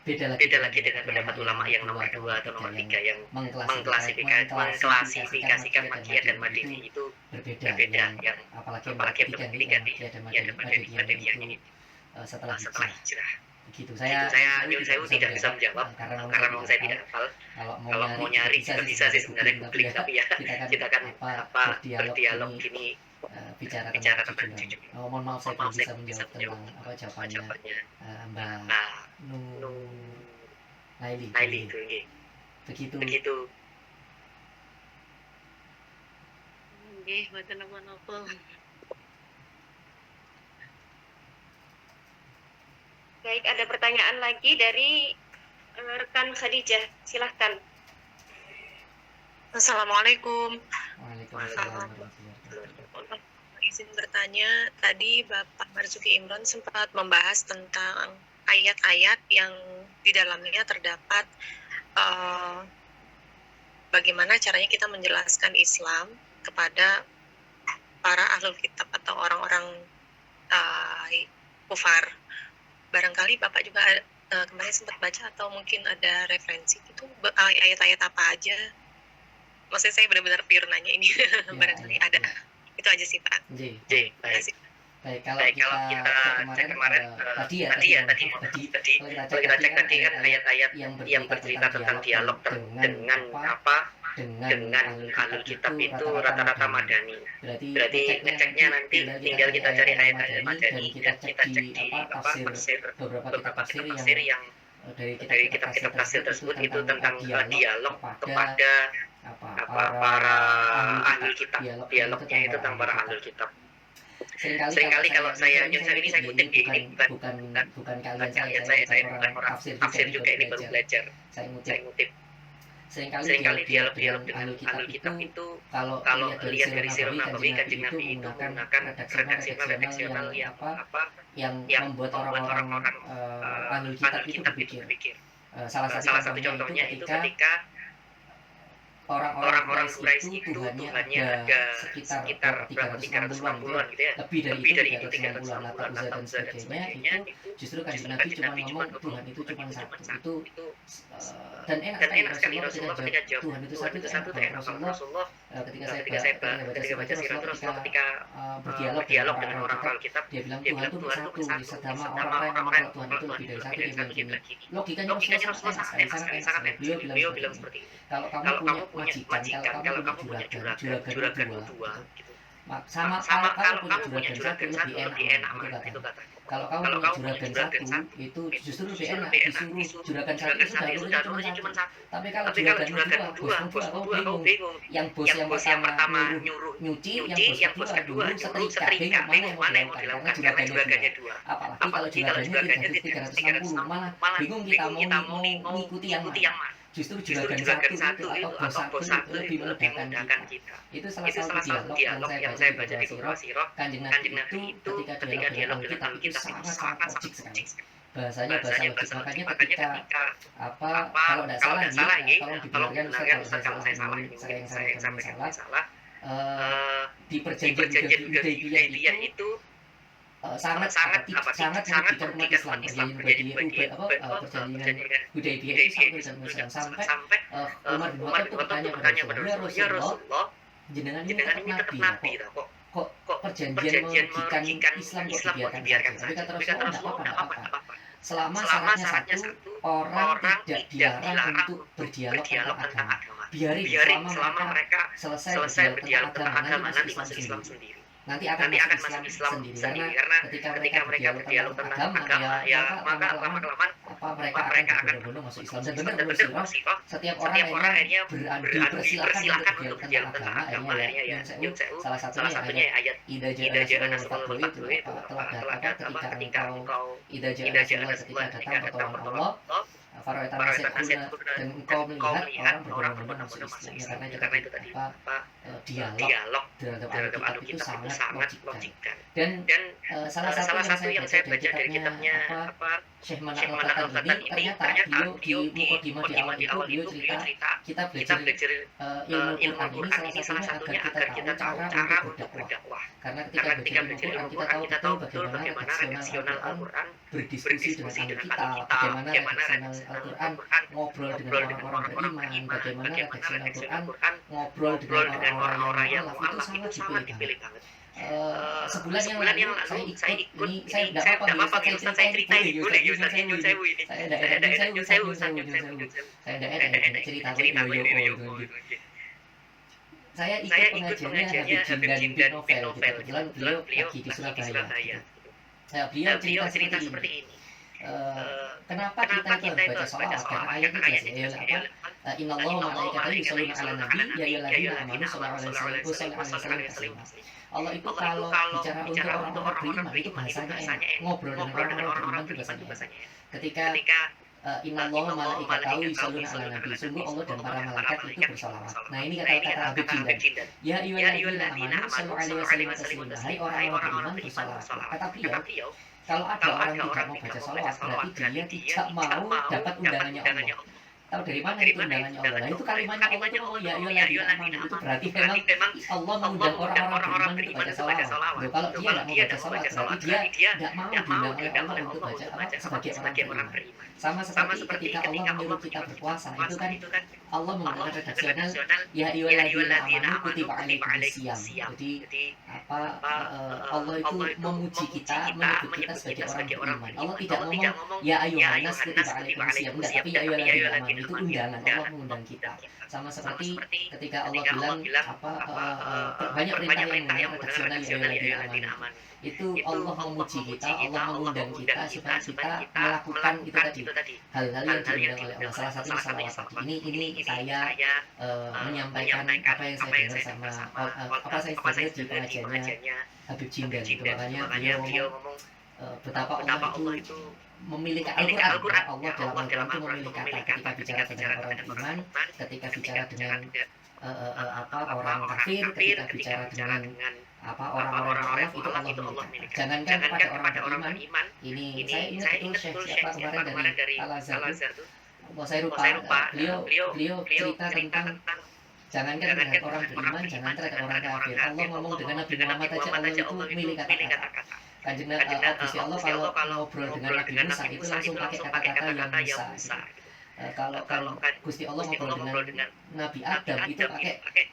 Beda lagi dengan pendapat ulama yang nomor 2 atau nomor 3 yang mengklasifikasikan makiyah dan madaniyah itu berbeda, yang apalagi yang berbeda dan madaniyah ini setelah hijrah. Begitu. Saya nyun sewu tidak bisa menjawab karena memang saya tidak hafal. Kalau mau nyari juga bisa sih sebenarnya googling, tapi ya kita kan berdialog gini bicara tentang jujur. Mohon maaf saya belum bisa menjawab tentang jawabannya Mbak Naili itu nggih. begitu. Nggih, mboten napa-napa. Baik, ada pertanyaan lagi dari rekan Khadijah. Silahkan. Assalamualaikum. Waalaikumsalam warahmatullahi wabarakatuh. Izin bertanya, tadi Bapak Marzuki Imron sempat membahas tentang ayat-ayat yang di dalamnya terdapat bagaimana caranya kita menjelaskan Islam kepada para ahlul kitab atau orang-orang kufar. Barangkali Bapak juga kemarin sempat baca atau mungkin ada referensi itu ayat-ayat apa aja. Maksudnya saya benar-benar pure nanya ini. Barangkali ada. Itu aja sih Pak. Baik, kalau kita cek kemarin tadi kalau kita cek tadi kan ayat-ayat yang bercerita tentang dialog dengan ahlul kitab itu rata-rata madani. Berarti ngeceknya nanti tinggal kita cari ayat-ayat madani dan kita cek di tafsir beberapa kitab tafsir yang dari kitab-kitab tafsir tersebut itu tentang dialog kepada para ahlul kitab. Dialognya itu tentang para ahlul kitab. Seringkali kalau saya ini saya kutip ini bukan kalian saya bukan orang tafsir juga ini baru belajar. Saya ngutip seringkali dialog dengan ahlul kitab itu kalau lihat dari sirah Nabawi Kanjeng Nabi itu menggunakan redaksional yang membuat orang-orang ahlul kitab itu berpikir. Salah satu contohnya itu ketika orang-orang Quraisy itu Tuhannya ada sekitar 360-an gitu ya. Lebih dari itu 360-an, Lata, Uzza dan sebagainya. Itu justru Kanjeng Nabi cuma ngomong Tuhan itu cuma satu. Itu dan enak sekali Rasulullah ketika jawab Tuhan itu satu itu enak banget Rasulullah. Ketika saya baca sirah Rasulullah ketika berdialog dengan orang-orang kitab, dia bilang Tuhan itu satu. Sedama orang-orang yang ngomong Tuhan itu lebih dari satu, dia bilang gini. Logikanya Rasulullah sangat enak. Beliau bilang seperti ini. Kalau kamu punya majikan, kalau kamu punya juragan dua, gitu. Sama kalau kamu punya juragan satu lebih enak, itu katanya. Kalau kamu punya juragan satu itu justru lebih enak, disuruh juragan satu itu harusnya cuma satu. Tapi kalau juragan dua, bos kedua bingung. Yang bos yang pertama nyuci, yang bos kedua setrika, bingung mana yang mau dilakukan karena juragannya dua. Apalagi kalau juragannya 360, malah bingung kita mau mengikuti yang mana. Justru juragan satu itu atau bos satu lebih memudahkan kita. Itu salah satu dialog yang saya baca di sirah Kanjeng Nabi itu ketika dialog dengan kita itu sangat logik sekali. Bahasanya bahasa logik, makanya ketika kalau tidak salah ini tolong dibenarkan kalau saya salah di perjanjian Hudaybiyah itu sangat merugikan umat Islam. Perjanjian Hudaybiyah itu sampai Umar bin Khattab itu bertanya kepada Rasulullah, jenengan ini tetap nabi kok perjanjian merugikan Islam kok dibiarkan saja. Tapi kata Rasulullah tidak apa-apa. Selama syaratnya satu, orang tidak dilarang untuk berdialog tentang agama. Biarin selama mereka selesai berdialog tentang agama, nanti masuk Islam sendiri. Nanti akan masuk Islam sendiri karena ketika mereka berdialog tentang agama, ya maka lama-kelamaan mereka akan benar-benar masuk Islam. Dan benar sih, setiap orang akhirnya dipersilakan untuk berdialog tentang agama. Akhirnya ya salah satunya ayat Idza ja'a nasrullah itu telah datang ketika engkau Idza ja'a nasrullah ketika datang pertolongan Allah. Fara'aita nasyad dan engkau melihat orang berbondong-bondong masuk Islam. Karena itu tadi dialog terhadap Alkitab itu sangat logik. Dan salah satu yang saya baca dari kitabnya Syekh Manar Al-Qatan ini ternyata beliau di mukadimah di awal itu beliau cerita kita belajar ilmu Al-Quran ini salah satunya agar kita tahu cara untuk berdakwah. Karena ketika belajar ilmu Al-Quran kita tahu betul bagaimana redaksional Al-Quran berdiskusi dengan kita, bagaimana redaksional Al-Quran ngobrol dengan orang-orang beriman, bagaimana redaksional Al-Quran ngobrol dengan orang-orang yang mu'alaf, itu sangat dipilih banget. Sebulan yang lalu saya ikut ini, saya tidak apa-apa Ustaz, saya cerita ini boleh ya Ustaz, nyun sewu ini saya tidak nyun sewu cerita saya ikut pengajiannya Habib Jin dan Bin Novel, kebetulan beliau lagi di Surabaya. Beliau cerita seperti ini. Kenapa kita itu harus baca sholawat? Karena ayatnya jelas. Innallaha wa malaikatahu yusholluna 'alan nabi ya ayyuhalladzina amanu shollu 'alaihi wa sallimu taslima. Allah itu kalau bicara untuk orang-orang beriman itu bahasanya ngobrol dengan orang-orang beriman itu bahasanya. Ketika Innallaha wa malaikatahu yusholluna 'alan nabi, sungguh Allah dan para malaikat itu bersolawat. Nah ini kata-kata Habib Jindan. Ya ayyuhalladzina amanu shollu 'alaihi wa sallimu taslima. Hai orang-orang beriman bersolawat. Kata beliau, kalau ada orang yang tidak mau baca sholawat, berarti dia tidak mau dapat undangannya Allah. Tahu dari mana itu undangannya Allah? Nah, itu kalimatnya Allah itu ya ayyuhalladzina amanu, itu berarti memang Allah mengundang orang-orang beriman untuk baca sholawat. Kalau dia tidak mau baca sholawat, berarti dia tidak mau diundang oleh Allah untuk baca sebagai orang beriman. Sama seperti ketika Allah menyuruh kita berpuasa, itu kan Allah menggunakan redaksional ya ayyuhalladzina amanu kutiba alaikumus syiyam. Jadi Allah itu memuji kita, menyebut kita sebagai orang beriman. Allah tidak ngomong ya ayyuhan nas kutiba alaikumus syiyam, tapi ya ayyuhalladzina amanu itu undangan, Allah mengundang kita. Sama seperti ketika Allah bilang banyak perintah yang menggunakan redaksional ya ayyuhalladzina amanu. Itu Allah memuji kita, Allah mengundang kita supaya kita melakukan itu tadi, hal-hal yang diundang oleh Allah. Salah satunya salawat tadi. Ini saya menyampaikan apa yang saya dengar sama apa saya dengar di pengajiannya Habib Jindan. Makanya beliau ngomong betapa Allah itu memilih Al-Quran. Allah dalam Al-Quran itu memilih kata ketika bicara dengan orang beriman, ketika bicara dengan orang kafir, ketika bicara dengan orang-orang kafir itu Allah memilih. Jangankan kepada orang beriman, ini saya ingat betul Syekh siapa kemarin dari Al-Azhar itu, saya lupa, beliau cerita tentang jangankan dengan orang beriman, jangan terhadap orang kafir. Allah ngomong dengan Nabi Muhammad aja, Allah itu milih kata-kata. Kanjeng Gusti Allah kalau ngobrol dengan Nabi Musa itu langsung pakai kata-kata yang Musa. Kalau Gusti Allah ngobrol dengan Nabi Adam itu pakai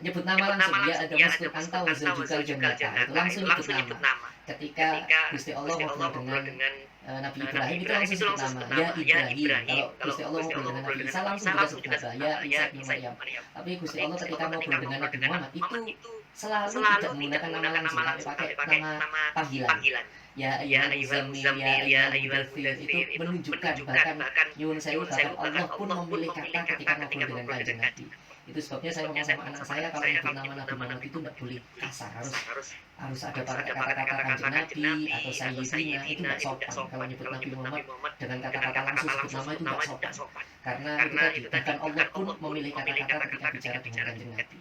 nyebut nama langsung, ya ada maskul anta wa zaujukal jannata, itu langsung nyebut nama. Ketika Gusti Allah ngobrol dengan Nabi Ibrahim itu langsung sebut nama, ya Ibrahim. Kalau Gusti Allah ngobrol dengan Nabi Isa langsung juga sebut nama, ya Isa bin Maryam. Tapi Gusti Allah ketika ngobrol dengan Nabi Muhammad itu selalu tidak menggunakan nama langsung, tapi pakai nama panggilan. Ya ayyuhal muzammil, ya ayyuhal mudaththir, itu menunjukkan bahkan nyuwun sewu bahkan Allah pun memilih kata ketika ngobrol dengan Kanjeng Nabi. Itu sebabnya saya ngomong sama anak saya kalau nyebut nama Nabi Muhammad itu tidak boleh kasar, harus ada kata-kata Kanjeng Nabi atau sayyidina, itu tidak sopan. Kalau nyebut Nabi Muhammad dengan kata-kata langsung sebut nama itu tidak sopan, karena itu bahkan Allah pun memilih kata-kata ketika bicara dengan Kanjeng Nabi.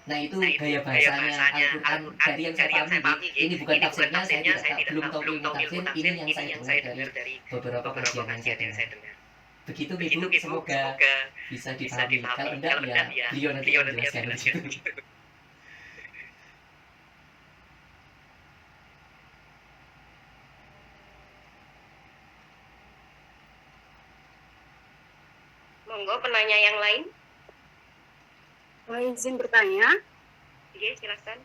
Nah itu gaya bahasanya Al-Quran dari yang saya pahami. Ini bukan tafsirnya, saya belum tahu ilmu tafsir. Ini yang saya dengar dari beberapa kajian yang saya dengar. Begitu Ibu, semoga bisa dipahami. Kalau enggak ya beliau nanti menjelaskan di situ. Monggo penanya yang lain. Izin bertanya. Oke, silakan.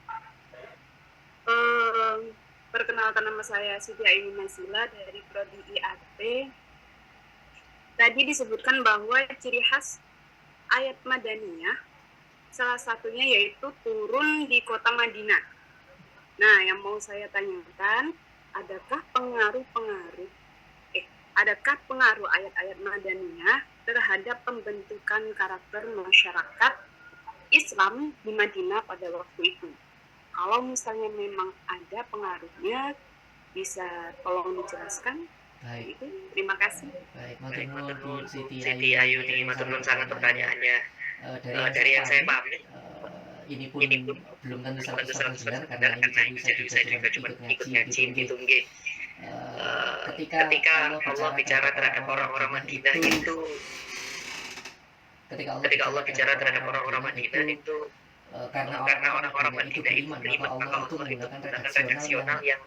Perkenalkan, nama saya Siti Aimin Nasila dari Prodi IAT. Tadi disebutkan bahwa ciri khas ayat Madaniyah salah satunya yaitu turun di kota Madinah. Nah, yang mau saya tanyakan, adakah pengaruh ayat-ayat Madaniyah terhadap pembentukan karakter masyarakat Islam di Madinah pada waktu itu? Kalau misalnya memang ada pengaruhnya, bisa tolong dijelaskan? Baik. Itu, terima kasih. Baik, matur nuwun Bu Siti Ayuni, matur nuwun sangat pertanyaannya. Dari yang saya pahami, ini pun belum tentu 100% benar karena ini saya juga cuma ikut ngaji gitu. Ketika Allah bicara terhadap orang-orang Madinah itu, ketika Allah bicara terhadap orang-orang Madinah itu, karena orang-orang Madinah itu beriman, maka Allah itu menggunakan redaksional yang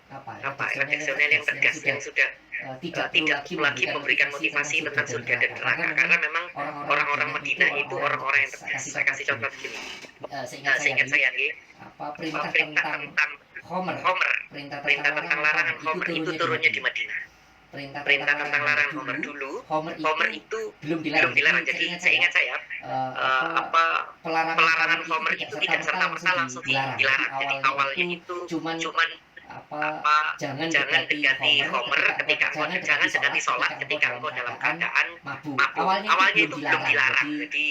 redaksional yang tegas, yang sudah tidak perlu lagi memberikan motivasi tentang surga dan neraka, karena memang orang-orang Madinah itu orang-orang yang tegas. Saya kasih contoh begini, seingat saya nih, perintah tentang Homer, perintah tentang larangan Homer itu turunnya di Madinah. Perintah tentang larangan Homer itu belum dilarang. Jadi seingat saya pelarangan Homer itu tidak serta-merta langsung dilarang. Jadi awalnya itu cuman jangan dekati Homer ketika jangan dekati sholat ketika engkau dalam keadaan mabuk. Awalnya itu belum dilarang. Jadi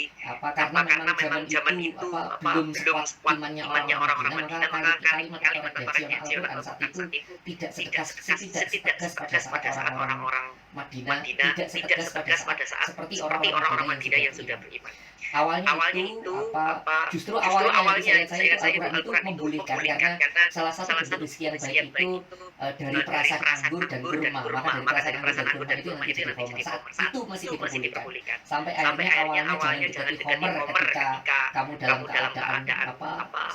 karena memang zaman itu belum sekuat imannya orang-orang Madinah, maka kalimat redaksional saat itu tidak setegas pada saat orang-orang Madinah, tidak setegas pada saat seperti orang-orang Madinah yang sudah beriman. Awalnya itu justru awalnya saya itu Al-Quran itu membolehkan karena salah satu bentuk rizki yang baik itu dari perasaan anggur dan kurma, maka dari perasaan anggur dan kurma itu nanti jadi Homer. Saat itu masih diperbolehkan. Sampai akhirnya awalnya jangan dekati Homer ketika kamu dalam keadaan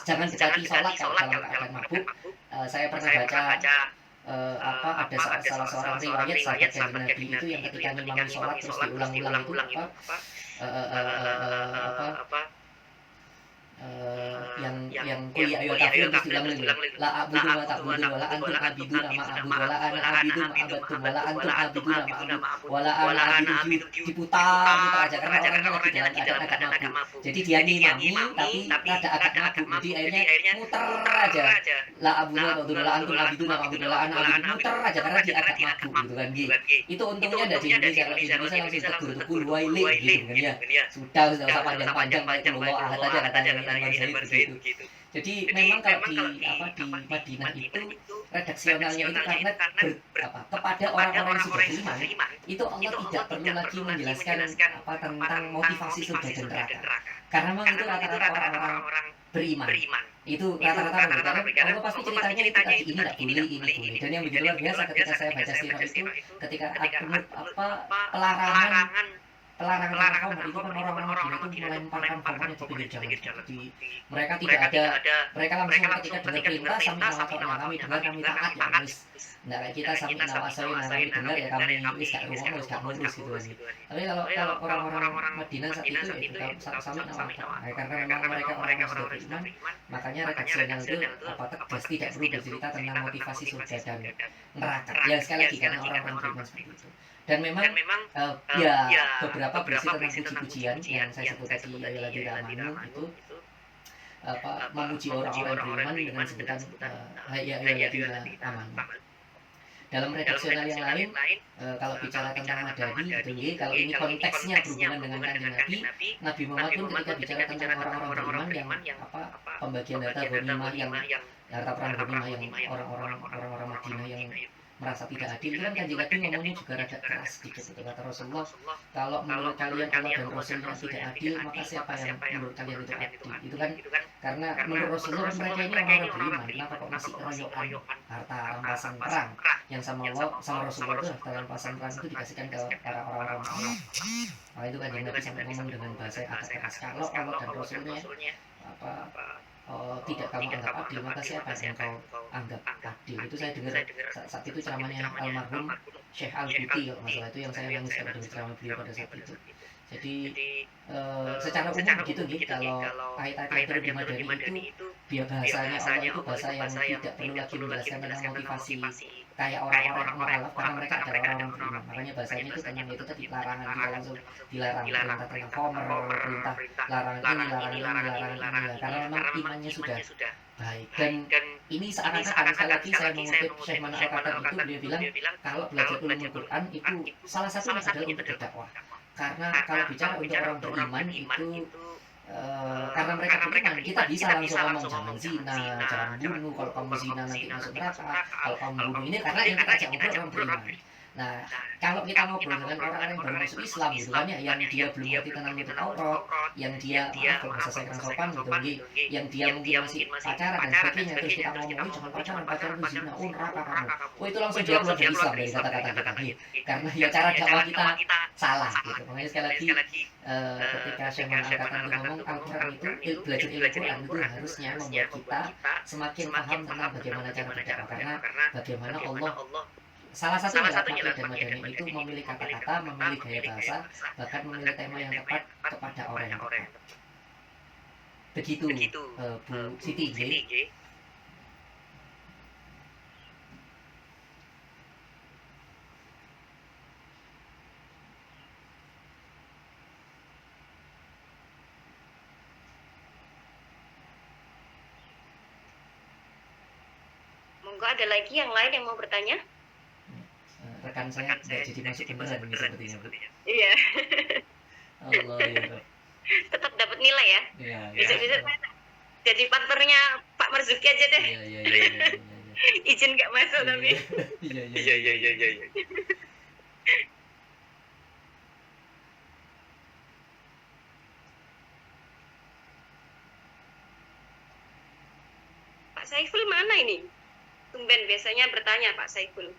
jangan dekati sholat kalau dalam keadaan mabuk. Saya pernah baca ada salah seorang riwayat sahabat Nabi itu yang ketika ngimami sholat terus diulang-ulang itu yang kuliah ayat kafir terus diulang la abudu wa ta'budu wa la antum abiduna ma abudu wa la ana abidu ma abadtum wa la antum abiduna ma abudu wa la ana abidu diputar aja karena orangnya lagi dalam keadaan agak mabuk. Jadi dia ngimami tapi rada agak mabuk. Jadi akhirnya muter aja la abudu wa ta'budu la antum abiduna ma abudu wa la ana abidu muter aja karena dia agak mabuk gitu kan gitu. Itu untungnya ada di Indonesia. Kalau di Indonesia langsung tegur-tegur wailin gitu kan ya. Sudah usah panjang-panjang Allah ahad aja katanya. begitu. Jadi memang kalau di Madinah itu redaksionalnya itu karena kepada orang-orang yang sudah beriman itu Allah tidak perlu lagi menjelaskan tentang motivasi surga dan neraka. Karena memang itu rata-rata orang-orang beriman. Itu rata-rata karena Allah pasti ceritanya itu tadi ini tidak boleh, ini boleh. Dan yang begitu luar biasa ketika saya baca sirah itu, ketika pelarangan kaum itu kan orang-orang Madinah itu melemparkan korbannya di pinggir jalan. Jadi mereka tidak ada, mereka langsung ketika dengar perintah sami nawasawin, kami dengar kami taat ya wis. Nggak kayak kita sami nawasawin, kami dengar ya kami wis gak rumah wis gak ngurus gitu kan. Tapi kalau orang-orang Madinah saat itu ya sami nawasawin, karena memang mereka orang yang sudah beriman, makanya redaksional itu tegas tidak perlu bercerita tentang motivasi surga dan neraka. Ya sekali lagi karena orang-orang beriman seperti itu. Dan memang beberapa berisi tentang puji-pujian yang saya sebut tadi ayaladil amanu itu memuji orang-orang beriman dengan sebutan ayaladil amanu. Dalam redaksional yang lain, kalau bicara tentang madani, gitu, kalau ini konteksnya berhubungan dengan kanjeng Nabi Muhammad pun ketika bicara tentang orang-orang beriman yang pembagian data ghanimah yang harta perang ghanimah yang orang-orang Madinah yang merasa tidak adil, kan kanjeng Nabi ngomongnya juga rada keras sedikit. Itu kata Rasulullah, kalau menurut kalian Allah dan Rasulnya tidak adil, maka siapa yang menurut kalian itu adil? Itu kan karena menurut Rasulullah mereka ini orang-orang beriman. Kenapa kok masih royokan harta rampasan perang yang sama Allah sama Rasulullah itu harta rampasan perang itu dikasihkan ke para orang-orang Allah. Nah itu kanjeng Nabi sampai ngomong dengan bahasa yang agak keras, kalau Allah dan Rasulnya tidak kamu anggap adil, maka siapa yang kau anggap adil? Itu saya dengar saat itu ceramahnya almarhum Syekh Al-Buti kalau masalah itu, yang saya nangis pada dengar ceramah beliau pada saat itu. Jadi secara umum begitu gitu, kalau ayat-ayat yang di Madani itu biar bahasanya Allah itu bahasa yang tidak perlu lagi menjelaskan tentang motivasi kayak orang-orang mualaf, karena mereka adalah orang-orang beriman. Makanya bahasanya itu tentang itu tadi larangan, kita langsung dilarang, perintah tentang khomer, perintah larangan ini, larangan ini, karena memang imannya sudah baik. Dan ini seakan-akan sekali lagi saya mengutip Syekh Mana Al-Qatar itu, dia bilang kalau belajar ulumul Quran itu salah satunya adalah untuk berdakwah. Karena kalau bicara untuk orang beriman itu karena mereka beriman, kita bisa langsung ngomong jangan zina, jangan bunuh, kalau kamu zina nanti masuk neraka, kalau kamu bunuh ini, karena yang kita ajak ngobrol orang beriman. Nah, kalau kita ngobrol dengan orang-orang yang baru masuk Islam gitu kan ya, yang dia belum ngerti tentang itu Taurat, yang dia kalau bahasa saya kurang sopan gitu, yang dia mungkin masih pacaran dan sebagainya, terus kita ngomongin jangan pacaran itu zina, neraka kamu. Itu langsung dia keluar dari Islam dari kata-kata kita nih. Karena ya cara dakwah kita salah gitu. Makanya sekali lagi ketika Syekh Mana Al-Qatar itu ngomong Al-Quran itu belajar ilmu Quran itu harusnya membuat kita semakin paham tentang bagaimana cara berdakwah, karena bagaimana Allah salah satunya dan Madani itu memilih kata-kata, memilih gaya bahasa, bahkan memilih tema yang tepat kepada orang yang tepat. Begitu Bu Siti J. Monggo ada lagi yang lain yang mau bertanya? Rekan saya nggak jadi masuk beneran ini sepertinya, Bu. Iya. Allah ya. Tetap dapat nilai ya. Iya. Bisa jadi partnernya Pak Marzuki aja deh. Iya. Izin nggak masuk tapi. Iya. Pak Saiful mana ini? Tumben biasanya bertanya Pak Saiful.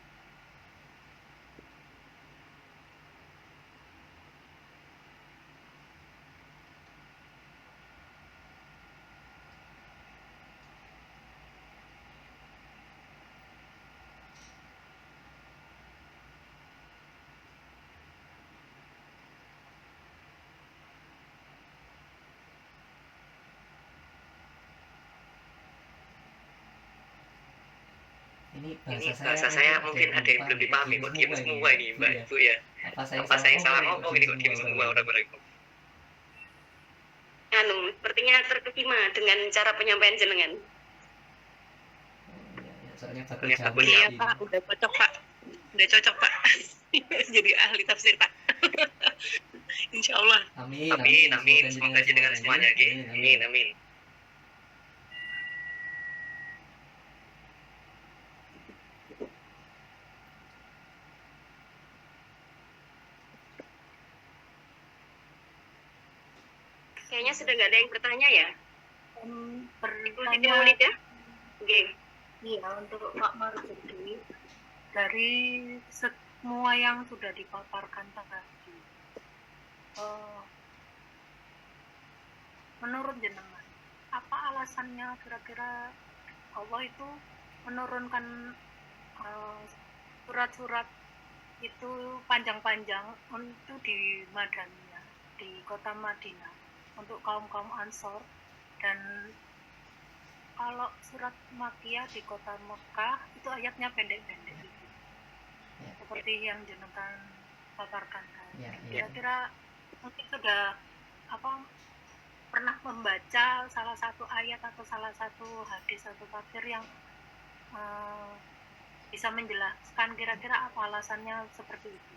Ini bahasa saya mungkin ada yang belum dipahami, kok diam semua ini Mbak Bu ya. Apa saya salah ngomong ini kok diam semua orang-orang. Sepertinya terkesima dengan cara penyampaian jenengan. Soalnya Iya Pak, udah cocok Pak. Jadi ahli tafsir Pak. Insya Allah. Amin. Semoga jenengan semuanya. Amin. Kayaknya sudah nggak ada yang bertanya ya. Bertanya Maulid ya. Oke. iya untuk Pak Marzuki, dari semua yang sudah dipaparkan tadi, menurut jenengan apa alasannya kira-kira Allah itu menurunkan surat-surat itu panjang-panjang untuk di Madaniyah, di kota Madinah, untuk kaum-kaum Ansor, dan kalau surat Makkiyah di kota Mekah itu ayatnya pendek-pendek gitu. Seperti yang jenengan paparkan tadi. Kira-kira mungkin sudah pernah membaca salah satu ayat atau salah satu hadis atau tafsir yang bisa menjelaskan kira-kira apa alasannya seperti itu.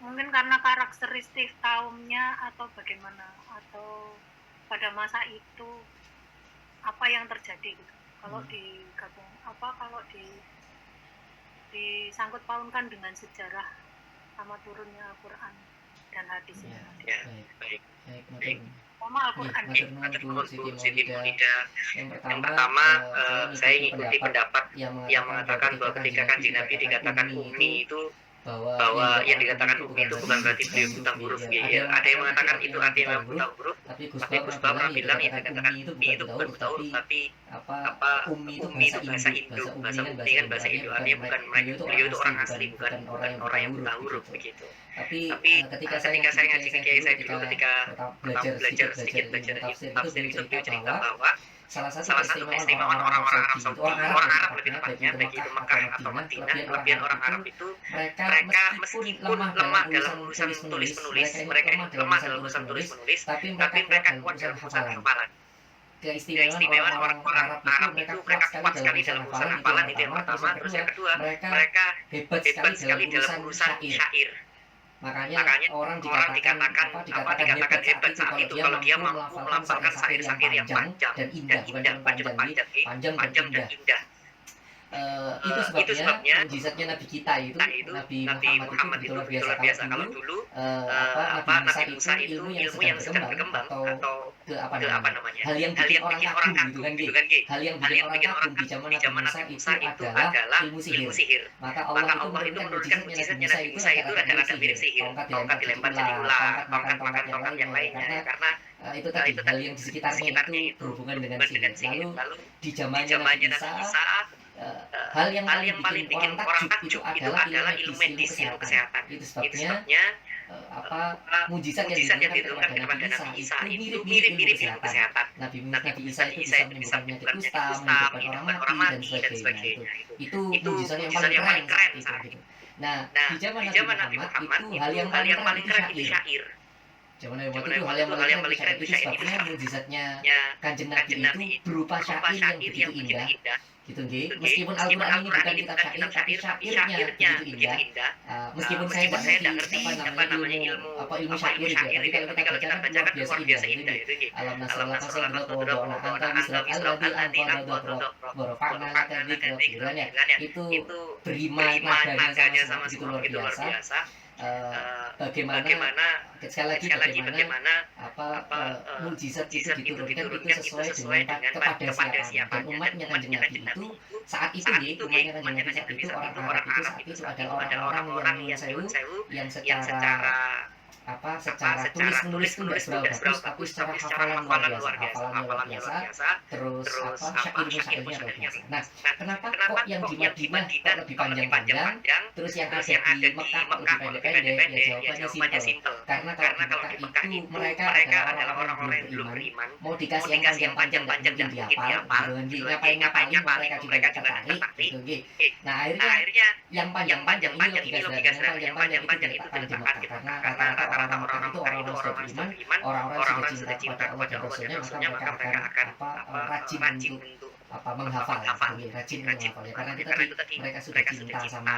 Mungkin karena karakteristik kaumnya atau bagaimana, atau pada masa itu apa yang terjadi gitu. Kalau digabung kalau disangkut pautkan dengan sejarah sama turunnya Al-Quran dan hadisnya. Baik. Sama Al-Quran. Siti Maulida. Yang pertama, saya mengikuti pendapat yang mengatakan bahwa ketika Kanjeng Nabi dikatakan ummi itu bahwa yang dikatakan ummi itu bukan berarti beliau buta huruf ya. Ada yang mengatakan itu artinya buta huruf, tapi Gus Bab bilang yang dikatakan ummi itu bukan buta huruf, tapi ummi itu bahasa Indo, bahasa ummi kan bahasa Indo, artinya bukan beliau itu orang asli, bukan orang yang buta huruf begitu. Tapi ketika saya ngaji ke kiai saya dulu, ketika belajar sedikit belajar tafsir itu beliau cerita bahwa salah satu keistimewaan orang-orang Arab Saudi, orang Arab lebih tepatnya, baik itu Mekah atau Madinah, kelebihan orang Arab itu mereka meskipun lemah dalam urusan tulis-menulis, mereka lemah dalam urusan tulis-menulis, tapi mereka kuat dalam urusan hafalan. Keistimewaan orang-orang Arab itu mereka kuat sekali dalam urusan hafalan, itu yang pertama. Terus yang kedua, mereka hebat sekali dalam urusan syair. Makanya orang dikatakan hebat saat itu kalau dia mampu melafalkan syair-syair yang panjang dan indah, bukan panjang dan indah. Itu sebabnya mujizatnya Nabi kita itu, Nabi Muhammad itu begitu luar biasa. Kalau dulu Nabi Musa itu ilmu yang sedang berkembang atau hal yang bikin orang kagum gitu kan, hal yang bikin orang kagum di zaman Nabi Musa itu adalah ilmu sihir. Maka Allah itu menurunkan mujizatnya Nabi Musa itu rada-rada mirip sihir, tongkat dilempar jadi ular, tongkat yang lainnya, karena itu tadi hal yang di sekitarnya itu berhubungan dengan sihir. Lalu di zamannya Nabi Isa hal yang paling bikin orang takjub itu adalah ilmu medis, ilmu kesehatan. Itu sebabnya mujizat yang diturunkan kepada Nabi Isa itu mirip-mirip ilmu kesehatan. Nabi Isa itu bisa menyembuhkan kusta, menyembuhkan orang mati dan sebagainya. Itu mujizat yang paling keren saat itu. Nah, di zaman Nabi Muhammad itu hal yang paling keren itu syair. Zaman Nabi Muhammad itu hal yang paling keren itu sebabnya mujizatnya Kanjeng Nabi itu berupa syair yang begitu indah. Gitu nggih. Meskipun Al-Qur'an ini bukan kitab syair, tapi syairnya begitu indah. Meskipun saya tidak ngerti apa namanya ilmu syair ya. Tapi kalau kita baca kan luar biasa indah itu nggih. Alam nasrallah fasal wa anta misrat alladzi anqadha barafa'na laka dzikra. Itu berima nadanya sama begitu luar biasa. Bagaimana sekali lagi bagaimana mujizat itu diturunkan itu sesuai dengan kepada siapa dan umatnya Kanjeng Nabi itu saat itu umatnya Kanjeng Nabi saat itu orang Arab itu adalah orang-orang yang secara tulis itu tidak seberapa bagus, tapi secara hafalan luar biasa, terus syairnya luar biasa. Nah, kenapa kok yang di Madinah kok lebih panjang-panjang, terus yang ada di Mekah lebih pendek-pendek? Ya jawabannya simpel. Karena kalau di Mekah itu mereka adalah orang-orang yang belum beriman, mau dikasih yang panjang-panjang dan dihafal, ngapain mereka juga tertarik, gitu. Nah, akhirnya yang panjang-panjang ini logika sederhana, yang panjang itu diletakkan karena rata-rata orang itu orang-orang sudah beriman, orang-orang sudah cinta kepada Allah dan Rasulnya, maka mereka akan rajin untuk menghafal, rajin menghafal ya, karena itu tadi mereka sudah cinta sama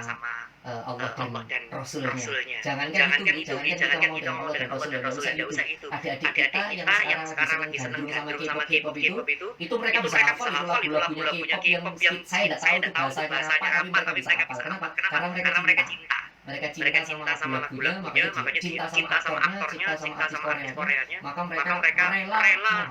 Allah dan Rasulnya. Jangankan kita mau dengan Allah dan Rasul, tidak usah itu. Adik-adik kita yang sekarang lagi senang sama K-pop itu mereka bisa hafal lagu-lagunya K-pop yang saya tidak tahu bahasanya apa, tapi mereka bisa hafal. Kenapa? Karena mereka cinta. mereka cinta sama lagu-lagunya, makanya cinta sama aktornya, cinta sama artis Koreanya, maka mereka rela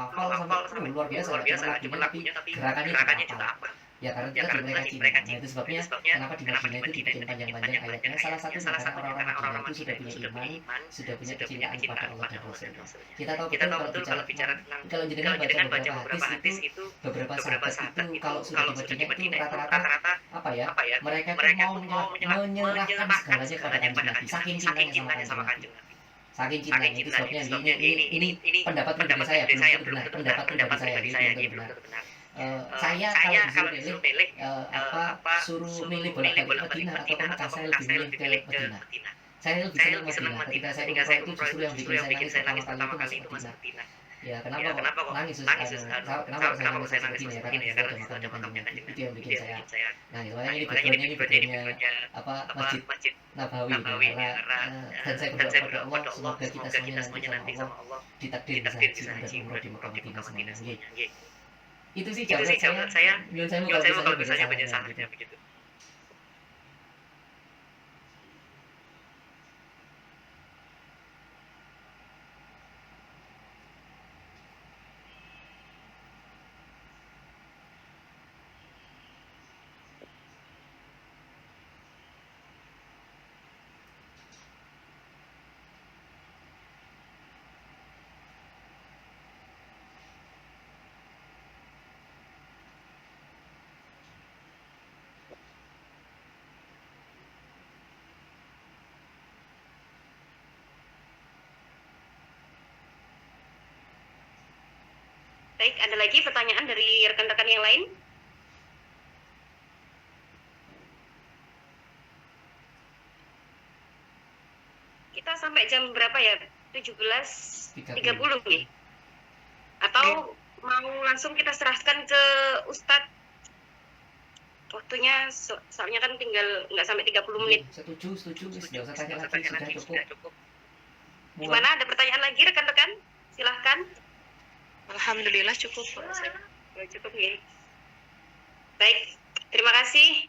menghafal sampai luar biasa cuma lagunya tapi gerakannya juga apa. Ya karena itu tadi mereka cinta. Nah, itu sebabnya kenapa di Madinah itu dibikin panjang-panjang ayatnya. Salah satu karena orang-orang Madinah itu sudah punya iman, sudah punya kecintaan kepada Allah dan Rasulnya. Kita tahu betul kalau bicara kalau jenengan baca beberapa hadis itu beberapa sahabat itu kalau sudah di Madinah itu rata-rata apa ya? Mereka itu mau menyerahkan segalanya kepada Kanjeng Nabi. Saking cintanya sama Kanjeng Nabi. Saking cintanya itu sebabnya ini pendapat pribadi saya belum benar. Pendapat pribadi saya belum benar. Saya kalau disuruh milih suruh milih bolak-balik Madinah atau Mekah, saya lebih milih ke Madinah. Saya lebih senang Madinah. Ketika saya umroh itu justru yang bikin saya nangis pertama kali itu masuk Madinah. Ya kenapa kok nangis kenapa saya nangis Madinah ya karena sudah ada makamnya Kanjeng Nabi. Itu yang bikin saya nangis. Makanya ini backgroundnya Masjid Nabawi dan saya berdoa kepada Allah semoga kita semuanya nanti sama Allah ditakdir bisa haji umroh di Mekah Madinah semuanya. Itu sih jawaban saya. Menurut saya kalau misalnya banyak salahnya begitu. Baik, ada lagi pertanyaan dari rekan-rekan yang lain? Kita sampai jam berapa ya? 17.30 nih? Atau mau langsung kita serahkan ke Ustadz? Waktunya soalnya kan tinggal nggak sampai 30 menit. Setuju. Nggak usah tanya lagi, sudah cukup. Gimana, ada pertanyaan lagi rekan-rekan? Silahkan. Alhamdulillah cukup. Cukup ya. Baik, terima kasih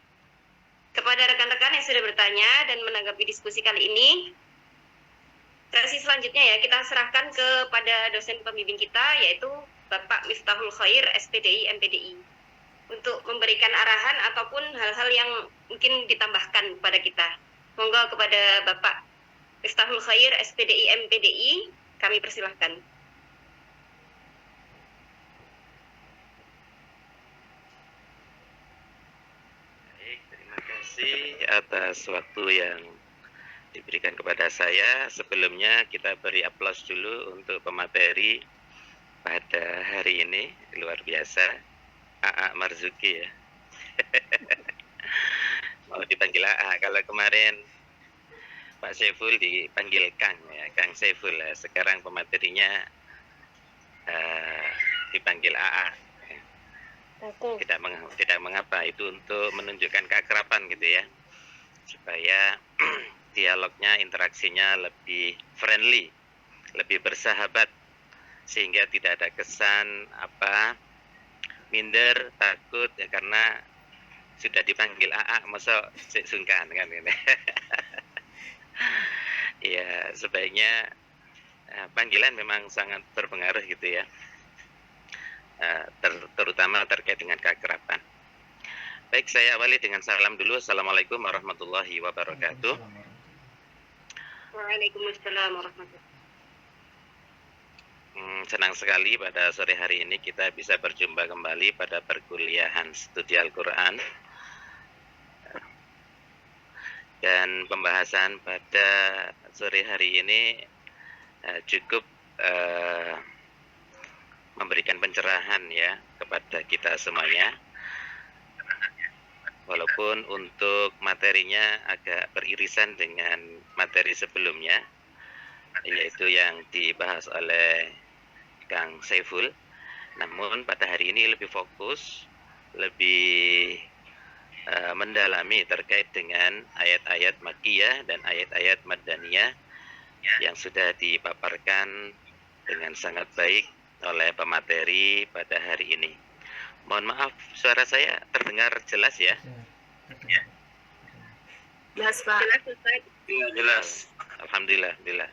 kepada rekan-rekan yang sudah bertanya dan menanggapi diskusi kali ini. Sesi selanjutnya ya kita serahkan kepada dosen pembimbing kita yaitu Bapak Miftahul Khair SPDI MPDI untuk memberikan arahan ataupun hal-hal yang mungkin ditambahkan kepada kita. Monggo kepada Bapak Miftahul Khair SPDI MPDI kami persilahkan. Atas waktu yang diberikan kepada saya. Sebelumnya kita beri aplaus dulu untuk pemateri pada hari ini, luar biasa, AA Marzuki ya. Mau dipanggil AA, kalau kemarin Pak Saiful dipanggil Kang ya, Kang Saiful. Sekarang pematerinya dipanggil AA. Tidak mengapa, itu untuk menunjukkan keakraban gitu ya, supaya dialognya, interaksinya lebih friendly, lebih bersahabat, sehingga tidak ada kesan minder, takut ya, karena sudah dipanggil AA masa sungkan kan ini. Ya sebaiknya panggilan memang sangat berpengaruh gitu ya, terutama terkait dengan keakraban. Baik, saya awali dengan salam dulu. Assalamualaikum warahmatullahi wabarakatuh. Waalaikumsalam warahmatullahi wabarakatuh. Senang sekali pada sore hari ini kita bisa berjumpa kembali pada perkuliahan studi Al-Quran. Dan pembahasan pada sore hari ini cukup memberikan pencerahan ya kepada kita semuanya. Walaupun untuk materinya agak beririsan dengan materi sebelumnya, yaitu yang dibahas oleh Kang Saiful. Namun pada hari ini lebih fokus, lebih mendalami terkait dengan ayat-ayat Makkiyah dan ayat-ayat Madaniyah yang sudah dipaparkan dengan sangat baik oleh pemateri pada hari ini. Mohon maaf, suara saya terdengar jelas ya? Jelas, Pak. Jelas, Ustaz. Jelas. Alhamdulillah, alhamdulillah.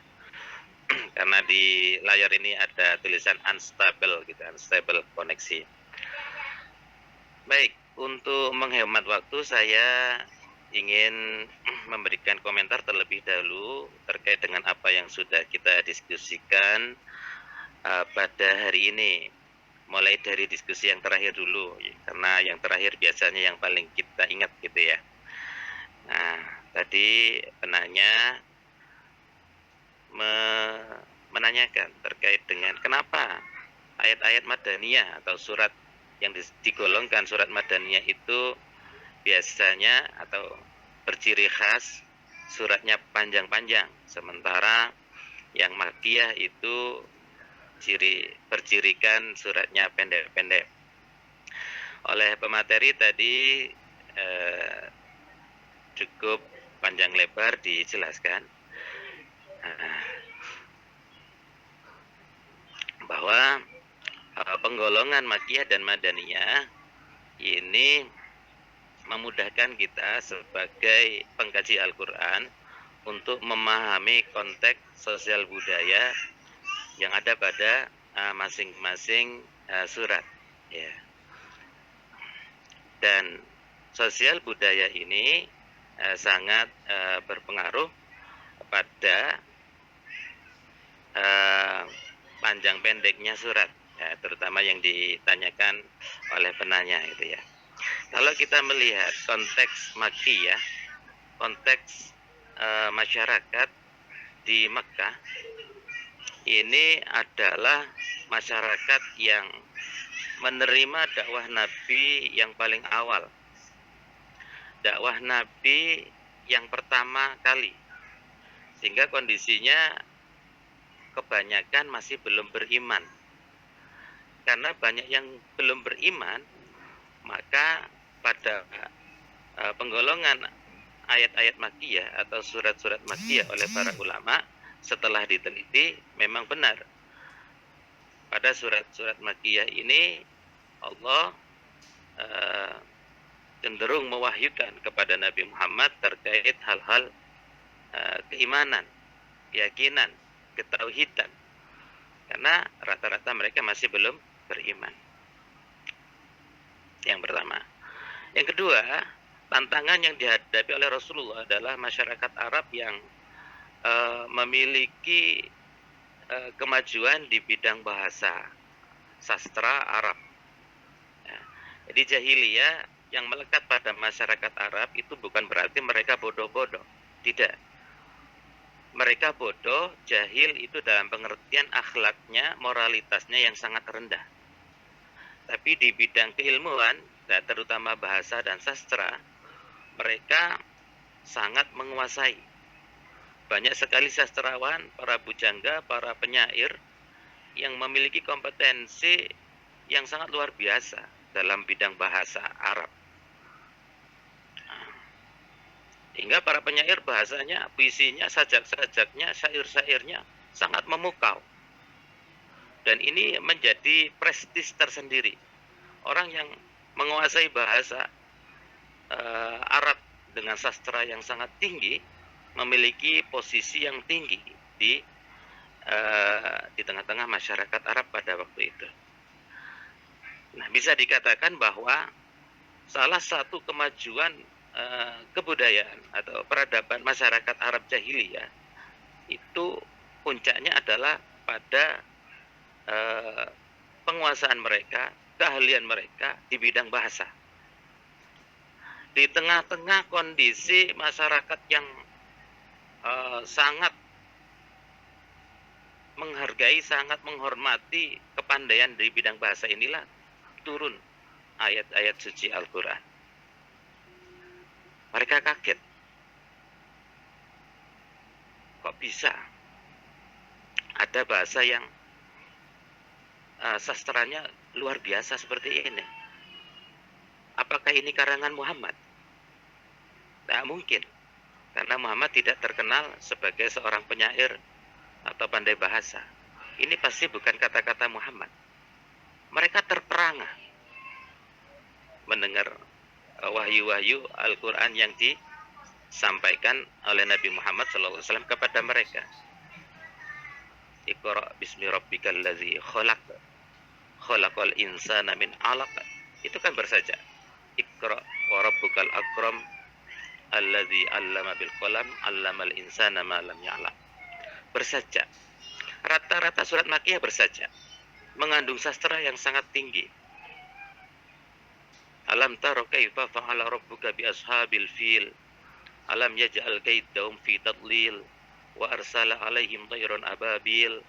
Karena di layar ini ada tulisan unstable gitu, unstable koneksi. Baik, untuk menghemat waktu saya ingin memberikan komentar terlebih dahulu terkait dengan apa yang sudah kita diskusikan pada hari ini. Mulai dari diskusi yang terakhir dulu, karena yang terakhir biasanya yang paling kita ingat gitu ya. Nah, tadi penanya menanyakan terkait dengan kenapa ayat-ayat Madaniyah atau surat yang digolongkan surat Madaniyah itu biasanya atau berciri khas suratnya panjang-panjang, sementara yang Makkiyah itu bercirikan suratnya pendek-pendek. Oleh pemateri tadi cukup panjang lebar dijelaskan bahwa penggolongan Makkiyah dan Madaniyah ini memudahkan kita sebagai pengkaji Al-Quran untuk memahami konteks sosial budaya yang ada pada masing-masing surat ya. Dan sosial budaya ini sangat berpengaruh pada panjang pendeknya surat ya, terutama yang ditanyakan oleh penanya itu ya. Kalau kita melihat konteks Makkiyah, konteks masyarakat di Mekah ini adalah masyarakat yang menerima dakwah Nabi yang paling awal, dakwah Nabi yang pertama kali, sehingga kondisinya kebanyakan masih belum beriman. Karena banyak yang belum beriman, maka pada penggolongan ayat-ayat Makkiyah atau surat-surat Makkiyah oleh para ulama setelah diteliti memang benar. Pada surat-surat Makkiyah ini Allah cenderung mewahyukan kepada Nabi Muhammad terkait hal-hal keimanan, keyakinan, ketauhidan. Karena rata-rata mereka masih belum beriman. Yang pertama. Yang kedua, tantangan yang dihadapi oleh Rasulullah adalah masyarakat Arab yang memiliki kemajuan di bidang bahasa sastra Arab. Ya. Jadi jahiliyah yang melekat pada masyarakat Arab itu bukan berarti mereka bodoh-bodoh. Tidak. Mereka bodoh, jahil itu dalam pengertian akhlaknya, moralitasnya yang sangat rendah. Tapi di bidang keilmuan, terutama bahasa dan sastra, mereka sangat menguasai. Banyak sekali sastrawan, para pujangga, para penyair yang memiliki kompetensi yang sangat luar biasa dalam bidang bahasa Arab. Hingga para penyair bahasanya, puisinya, sajak-sajaknya, syair-syairnya sangat memukau. Dan ini menjadi prestis tersendiri. Orang yang menguasai bahasa Arab dengan sastra yang sangat tinggi memiliki posisi yang tinggi di tengah-tengah masyarakat Arab pada waktu itu. Nah, bisa dikatakan bahwa salah satu kemajuan kebudayaan atau peradaban masyarakat Arab jahiliyah itu puncaknya adalah pada penguasaan mereka, keahlian mereka di bidang bahasa. Di tengah-tengah kondisi masyarakat yang sangat menghargai, sangat menghormati kepandaian di bidang bahasa inilah turun ayat-ayat suci Al-Quran. Mereka kaget. Kok bisa ada bahasa yang sastranya luar biasa seperti ini? Apakah ini karangan Muhammad? Tidak mungkin. Karena Muhammad tidak terkenal sebagai seorang penyair atau pandai bahasa. Ini pasti bukan kata-kata Muhammad. Mereka terperangah mendengar wahyu-wahyu Al-Quran yang disampaikan oleh Nabi Muhammad SAW kepada mereka. Iqra bismi rabbikal ladzi khalaq, khalaqal insana min 'alaq. Itu kan bersajak. Iqra wa rabbukal akram alladzi 'allama bil qalam 'allamal insana ma lam ya'lam. Bersajak. Rata-rata surat Makkiyah bersajak, mengandung sastra yang sangat tinggi. Alam tara kaifa fa'ala rabbuka bi ashabil fil, alam yaj'al kaidahum fi tadlil, wa arsala alaihim tayran ababil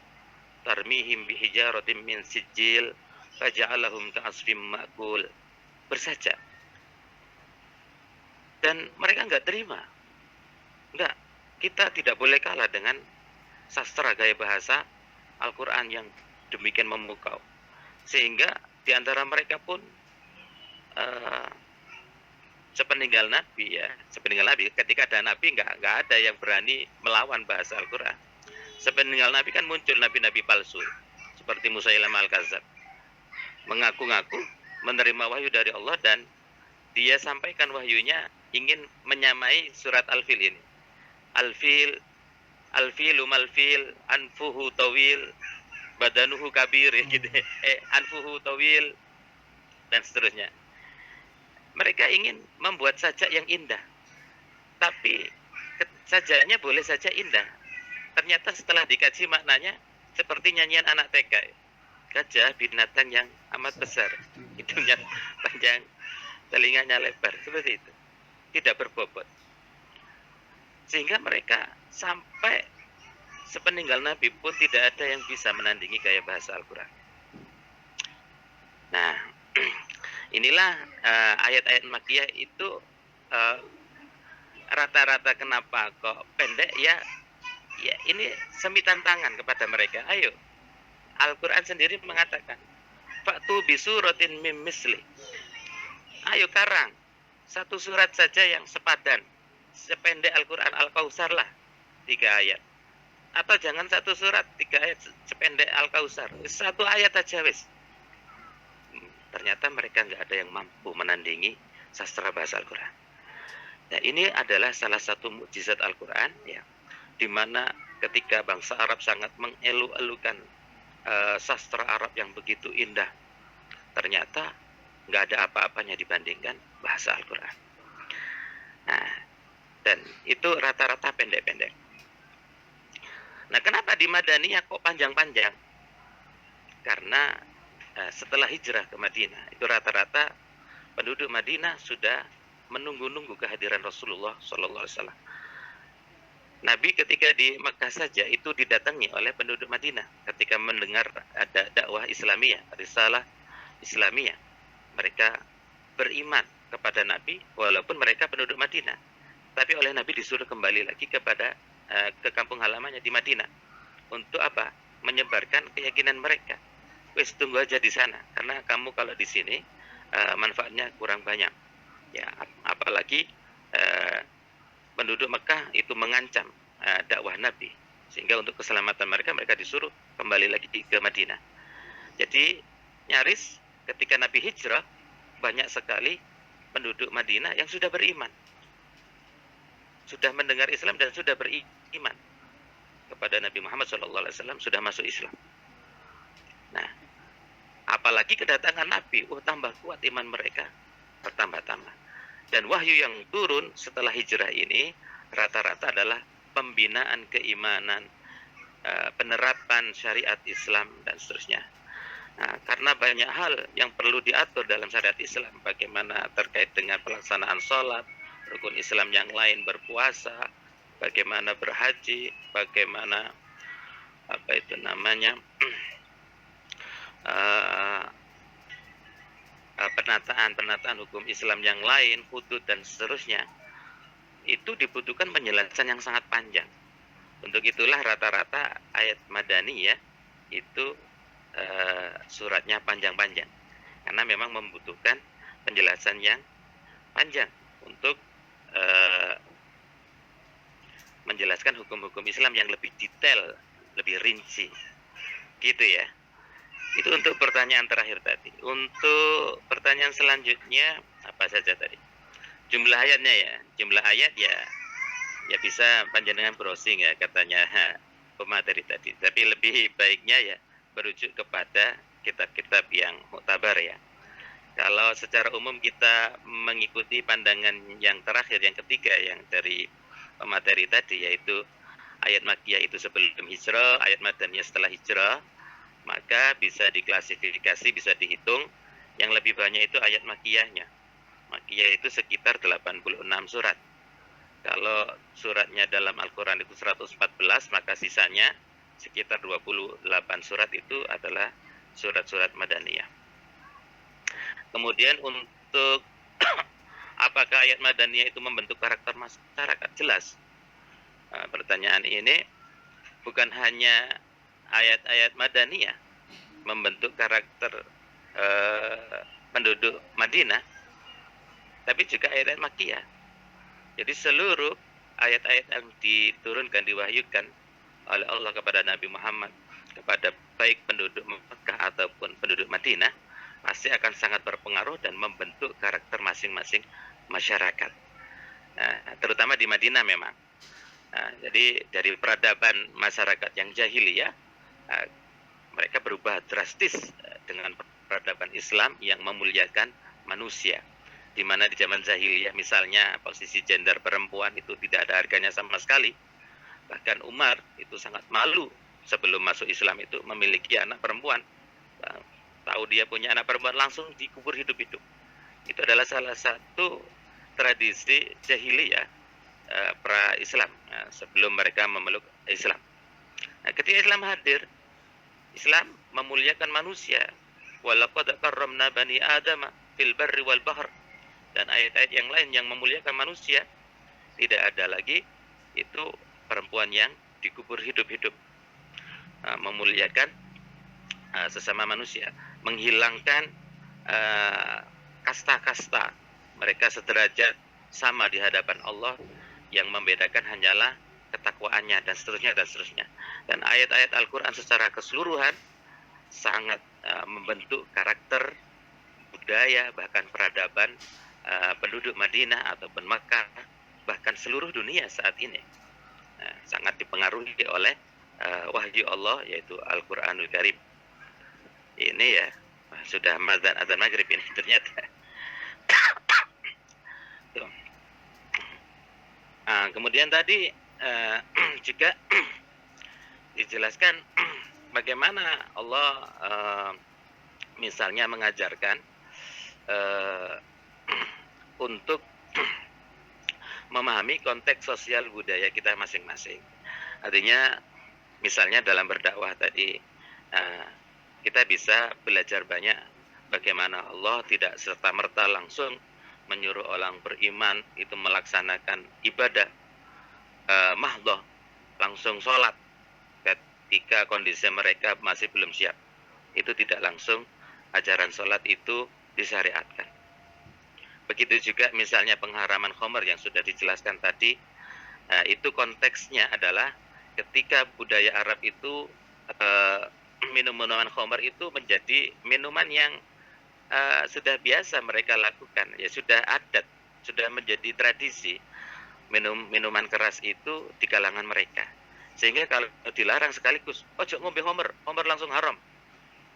tarmihim bihijaratin min sijil faja'alahum ka'asfim ma'kul. Bersajak. Dan mereka enggak terima. Enggak, kita tidak boleh kalah dengan sastra gaya bahasa Al-Quran yang demikian memukau. Sehingga di antara mereka pun sepeninggal Nabi ya, sepeninggal Nabi, ketika ada Nabi nggak ada yang berani melawan bahasa Al-Quran. Sepeninggal Nabi kan muncul nabi-nabi palsu seperti Musailamah Al-Kadzdzab, mengaku-ngaku menerima wahyu dari Allah dan dia sampaikan wahyunya ingin menyamai surat Al-Fil ini. Al-filu mal-fil, anfuhu tawil, badanuhu kabir, gitu. Anfuhu tawil, dan seterusnya. Mereka ingin membuat sajak yang indah, tapi sajaknya boleh saja indah. Ternyata setelah dikaji maknanya seperti nyanyian anak TK. Gajah binatang yang amat besar, hidungnya panjang, telinganya lebar, seperti itu. Tidak berbobot. Sehingga mereka sampai sepeninggal Nabi pun tidak ada yang bisa menandingi gaya bahasa Al-Quran. Nah, inilah ayat-ayat Makkiyah itu rata-rata kenapa kok pendek ya ini semi tantangan kepada mereka. Ayo, Al-Quran sendiri mengatakan fa'tu bisuratin mim misli. Ayo karang satu surat saja yang sepadan, sependek Al-Quran Al-Kautsar lah, 3 ayat. Atau jangan satu surat 3 ayat sependek Al-Kautsar, satu ayat aja wis. Ternyata mereka nggak ada yang mampu menandingi sastra bahasa Al-Quran. Nah, ini adalah salah satu mukjizat Al-Quran ya, di mana ketika bangsa Arab sangat mengelu-elukan sastra Arab yang begitu indah, ternyata nggak ada apa-apanya dibandingkan bahasa Al-Quran. Nah, dan itu rata-rata pendek-pendek. Nah, kenapa di Madaniyah kok panjang-panjang? Karena setelah hijrah ke Madinah, itu rata-rata penduduk Madinah sudah menunggu-nunggu kehadiran Rasulullah SAW. Nabi ketika di Mekah saja itu didatangi oleh penduduk Madinah ketika mendengar ada dakwah Islamiyah, risalah Islamiyah. Mereka beriman kepada Nabi walaupun mereka penduduk Madinah. Tapi oleh Nabi disuruh kembali lagi kepada ke kampung halamannya di Madinah. Untuk apa? Menyebarkan keyakinan mereka. Wes tunggu aja di sana karena kamu kalau di sini manfaatnya kurang banyak. Ya, apalagi penduduk Mekah itu mengancam dakwah Nabi, sehingga untuk keselamatan mereka disuruh kembali lagi ke Madinah. Jadi nyaris ketika Nabi hijrah banyak sekali penduduk Madinah yang sudah beriman, sudah mendengar Islam dan sudah beriman kepada Nabi Muhammad SAW, sudah masuk Islam. Nah, apalagi kedatangan Nabi, tambah kuat iman mereka, bertambah-tambah. Dan wahyu yang turun setelah hijrah ini rata-rata adalah pembinaan keimanan, penerapan syariat Islam dan seterusnya. Nah, karena banyak hal yang perlu diatur dalam syariat Islam, bagaimana terkait dengan pelaksanaan sholat, rukun Islam yang lain, berpuasa, bagaimana berhaji, bagaimana penataan hukum Islam yang lain, hudud dan seterusnya, itu dibutuhkan penjelasan yang sangat panjang. Untuk itulah rata-rata ayat Madaniyah itu suratnya panjang-panjang, karena memang membutuhkan penjelasan yang panjang untuk menjelaskan hukum-hukum Islam yang lebih detail, lebih rinci, gitu ya. Itu untuk pertanyaan terakhir tadi. Untuk pertanyaan selanjutnya apa saja tadi? Jumlah ayatnya ya. Jumlah ayat ya ya bisa panjenengan browsing ya katanya pemateri tadi. Tapi lebih baiknya ya merujuk kepada kitab-kitab yang muktabar ya. Kalau secara umum kita mengikuti pandangan yang terakhir, yang ketiga, yang dari pemateri tadi, yaitu ayat makkiyah itu sebelum hijrah, ayat madaniyah setelah hijrah, maka bisa diklasifikasi, bisa dihitung. Yang lebih banyak itu ayat makkiyahnya. Makkiyah itu sekitar 86 surat. Kalau suratnya dalam Al-Quran itu 114, maka sisanya sekitar 28 surat itu adalah surat-surat madaniyah. Kemudian untuk apakah ayat madaniyah itu membentuk karakter masyarakat? Jelas. Pertanyaan ini bukan hanya ayat-ayat madaniyah membentuk karakter penduduk Madinah, tapi juga ayat-ayat makkiyah. Jadi seluruh ayat-ayat yang diturunkan, diwahyukan oleh Allah kepada Nabi Muhammad, kepada baik penduduk Mekah ataupun penduduk Madinah, pasti akan sangat berpengaruh dan membentuk karakter masing-masing masyarakat. Nah, terutama di Madinah memang. Nah, jadi dari peradaban masyarakat yang jahiliyah, mereka berubah drastis dengan peradaban Islam yang memuliakan manusia. Di mana di zaman jahiliyah misalnya posisi gender perempuan itu tidak ada harganya sama sekali. Bahkan Umar itu sangat malu sebelum masuk Islam itu memiliki anak perempuan. Tahu dia punya anak perempuan langsung dikubur hidup-hidup. Itu adalah salah satu tradisi jahiliyah pra-Islam, sebelum mereka memeluk Islam. Nah, ketika Islam hadir, Islam memuliakan manusia. Walaqad karramna bani Adam fil barri wal bahr. Dan ayat-ayat yang lain yang memuliakan manusia, tidak ada lagi itu perempuan yang dikubur hidup-hidup. Memuliakan sesama manusia, menghilangkan kasta-kasta, mereka sederajat sama di hadapan Allah, yang membedakan hanyalah ketakwaannya, dan seterusnya dan seterusnya. Dan ayat-ayat Al-Quran secara keseluruhan sangat membentuk karakter, budaya, bahkan peradaban penduduk Madinah ataupun Makkah, bahkan seluruh dunia saat ini. Sangat dipengaruhi oleh wahyu Allah, yaitu Al-Quranul Karim. Ini ya, sudah azan maghrib ini ternyata. Kemudian tadi juga dijelaskan bagaimana Allah misalnya mengajarkan untuk memahami konteks sosial budaya kita masing-masing. Artinya misalnya dalam berdakwah tadi, kita bisa belajar banyak bagaimana Allah tidak serta-merta langsung menyuruh orang beriman itu melaksanakan ibadah mahdhah, langsung sholat ketika kondisi mereka masih belum siap. Itu tidak langsung ajaran sholat itu disyariatkan. Begitu juga misalnya pengharaman khamr yang sudah dijelaskan tadi, itu konteksnya adalah ketika budaya Arab itu minuman khamr itu menjadi minuman yang sudah biasa mereka lakukan, ya sudah adat, sudah menjadi tradisi. Minuman keras itu di kalangan mereka, sehingga kalau dilarang sekaligus, ojo ngombe khamr langsung haram,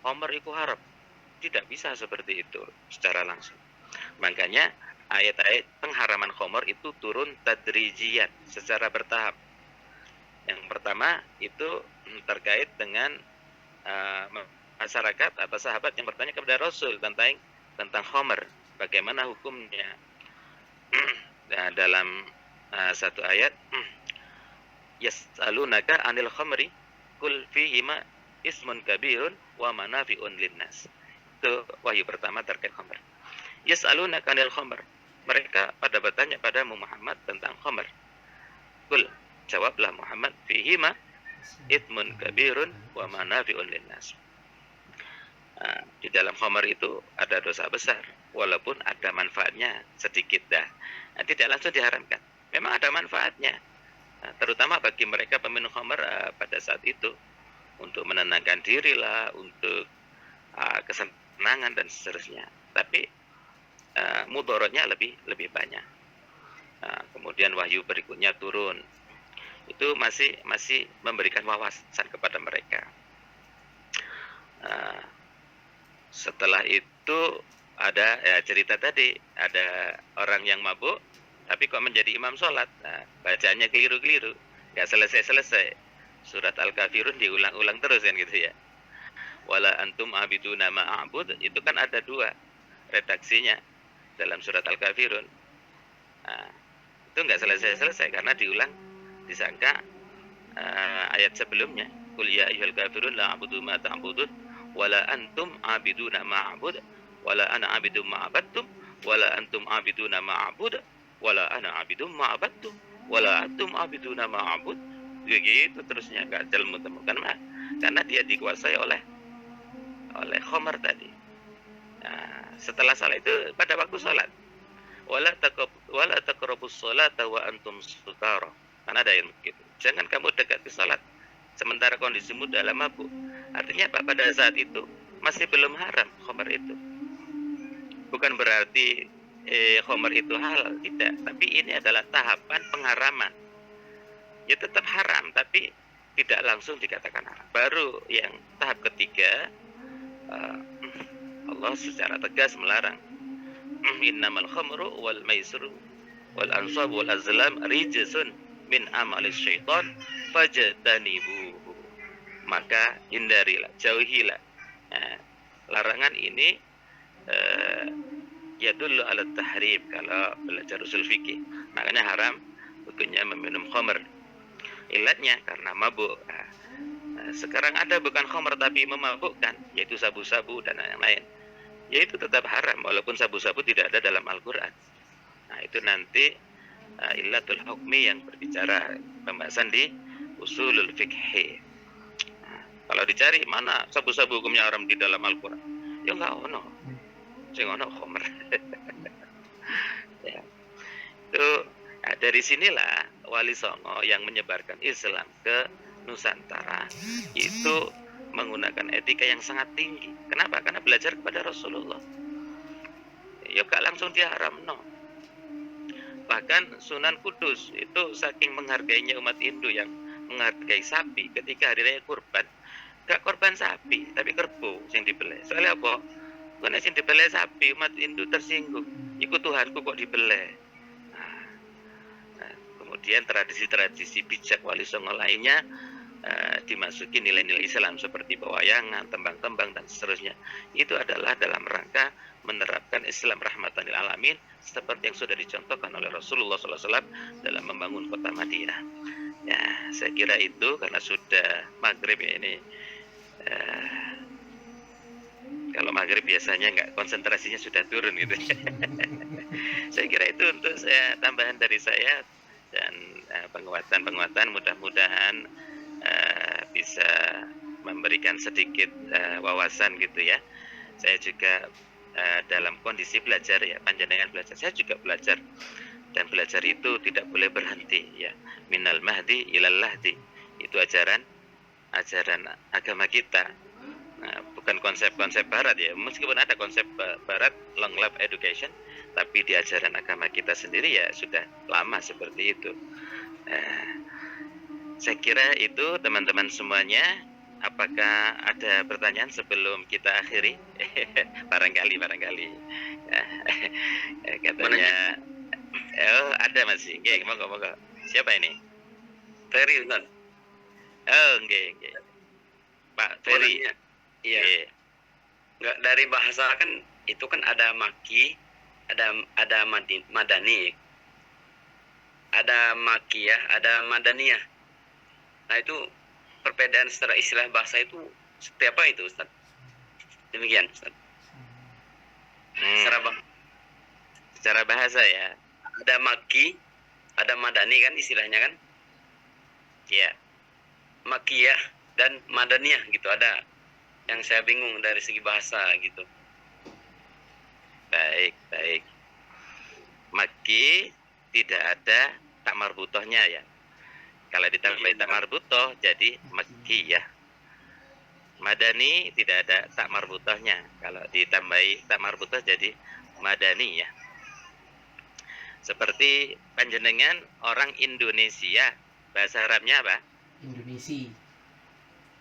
khamr itu haram, tidak bisa seperti itu secara langsung. Makanya ayat-ayat pengharaman khamr itu turun tadrijian, secara bertahap. Yang pertama itu terkait dengan masyarakat atau sahabat yang bertanya kepada Rasul tentang khamr, bagaimana hukumnya. Nah, dalam satu ayat, yas'alunaka 'anil khamri qul fihima ismun kabirun wa manafi'un linnas. Itu wahyu pertama terkait khamr. Yas'alunaka 'anil khamr, mereka pada bertanya pada Muhammad tentang khamr. Qul, jawablah Muhammad, fihima ismun kabirun wa manafi'un linnas. Di dalam khamr itu ada dosa besar, walaupun ada manfaatnya sedikit dah. Tidak langsung diharamkan, memang ada manfaatnya, terutama bagi mereka peminum khamr pada saat itu, untuk menenangkan diri lah, untuk kesenangan dan seterusnya. Tapi mudaratnya lebih banyak. Nah, kemudian wahyu berikutnya turun. Itu masih memberikan wawasan kepada mereka. Nah, setelah itu ada ya cerita tadi, ada orang yang mabuk tapi kok menjadi imam sholat. Nah, bacanya keliru-keliru, nggak selesai-selesai. Surat Al-Kafirun diulang-ulang terus kan gitu ya. Wala antum abiduna ma'abud, itu kan ada 2 redaksinya dalam surat Al-Kafirun. Nah, itu nggak selesai-selesai karena diulang, disangka ayat sebelumnya. Qul ya ayyuhal kafirun la a'budu ma ta'budun wala antum abiduna ma'abud wala ana abidum ma'abadtum wala antum abiduna ma'abud wala ana abidum ma'abadtum wala antum abiduna ma'abud. Begitu terusnya, nggak jelmu temukan mah, karena dia dikuasai oleh khamar tadi. Nah, setelah salat itu pada waktu salat, wala taqrabus sholata wa antum sukara, karena ada yang begitu. Jangan kamu dekat ke salat sementara kondisimu dalam mabuk. Artinya apa? Pada saat itu masih belum haram khamar itu. Bukan berarti khamar itu halal, tidak. Tapi ini adalah tahapan pengharaman. Ya tetap haram, tapi tidak langsung dikatakan haram. Baru yang tahap ketiga, Allah secara tegas melarang. Innamal khamru wal maisru wal ansab wal azlam rijsun min amalis syaitan fajtanibuhu. Maka hindarilah, jauhilah. Nah, larangan ini yadullu ala tahrim kalau belajar usul fikih. Makanya haram hukumnya meminum khamr. Ilatnya karena mabuk. Nah, sekarang ada bukan khamr tapi memabukkan, yaitu sabu-sabu dan yang lain. Yaitu tetap haram walaupun sabu-sabu tidak ada dalam Al-Qur'an. Nah, itu nanti illatul hukmi yang berbicara pembahasan di usulul fikih. Nah, kalau dicari mana sabu-sabu hukumnya haram di dalam Al-Qur'an? Ya enggak ono. Sing ono khamr. Ya. Itu dari sinilah Wali Songo yang menyebarkan Islam ke Nusantara itu menggunakan etika yang sangat tinggi. Kenapa? Karena belajar kepada Rasulullah. Ya gak langsung dia haram, no. Bahkan Sunan Kudus itu saking menghargainya umat Hindu yang menghargai sapi, ketika hari raya kurban, gak korban sapi, tapi kerbau yang dibeleh. Soalnya apa? Karena yang dibeleh sapi, umat Hindu tersinggung. Ikut Tuhanku kok dibeleh. Kemudian tradisi-tradisi bijak Wali Songo lainnya dimasuki nilai-nilai Islam seperti pewayangan, tembang-tembang dan seterusnya. Itu adalah dalam rangka menerapkan Islam rahmatan lil alamin seperti yang sudah dicontohkan oleh Rasulullah SAW dalam membangun kota Madinah. Ya, saya kira itu karena sudah maghrib ya ini. Kalau maghrib biasanya nggak, konsentrasinya sudah turun gitu. Saya kira itu untuk saya tambahan dari saya. Dan penguatan mudah-mudahan bisa memberikan sedikit wawasan gitu ya. Saya juga dalam kondisi belajar ya, panjenengan belajar, saya juga belajar, dan belajar itu tidak boleh berhenti ya. Minal mahdi ilal lahdi, itu ajaran agama kita. Nah, bukan konsep-konsep barat ya, meskipun ada konsep barat long life education, tapi di ajaran agama kita sendiri ya sudah lama seperti itu. Saya kira itu teman-teman semuanya. Apakah ada pertanyaan sebelum kita akhiri? barangkali katanya ada masih. Oke, monggo. Siapa ini? Ferry, Ustaz. Oh, oke. Pak Ferry. Iya. Enggak, dari bahasa kan itu kan ada maki, ada madani, ada makiyah, ada madaniyah. Nah, itu perbedaan secara istilah bahasa itu seperti apa itu, Ustaz? Demikian, Ustaz. Secara bahasa ya. Ada maki, ada madani kan istilahnya kan? Iya. Makiyah dan madaniyah gitu, ada yang saya bingung dari segi bahasa gitu. Baik. Maki tidak ada tak marbutohnya ya. Kalau ditambahin tak marbutoh jadi makiyah. Madani tidak ada tak marbutohnya. Kalau ditambahi tak marbutoh jadi madaniyah. Seperti panjenengan orang Indonesia, bahasa Arabnya apa? Indonesia.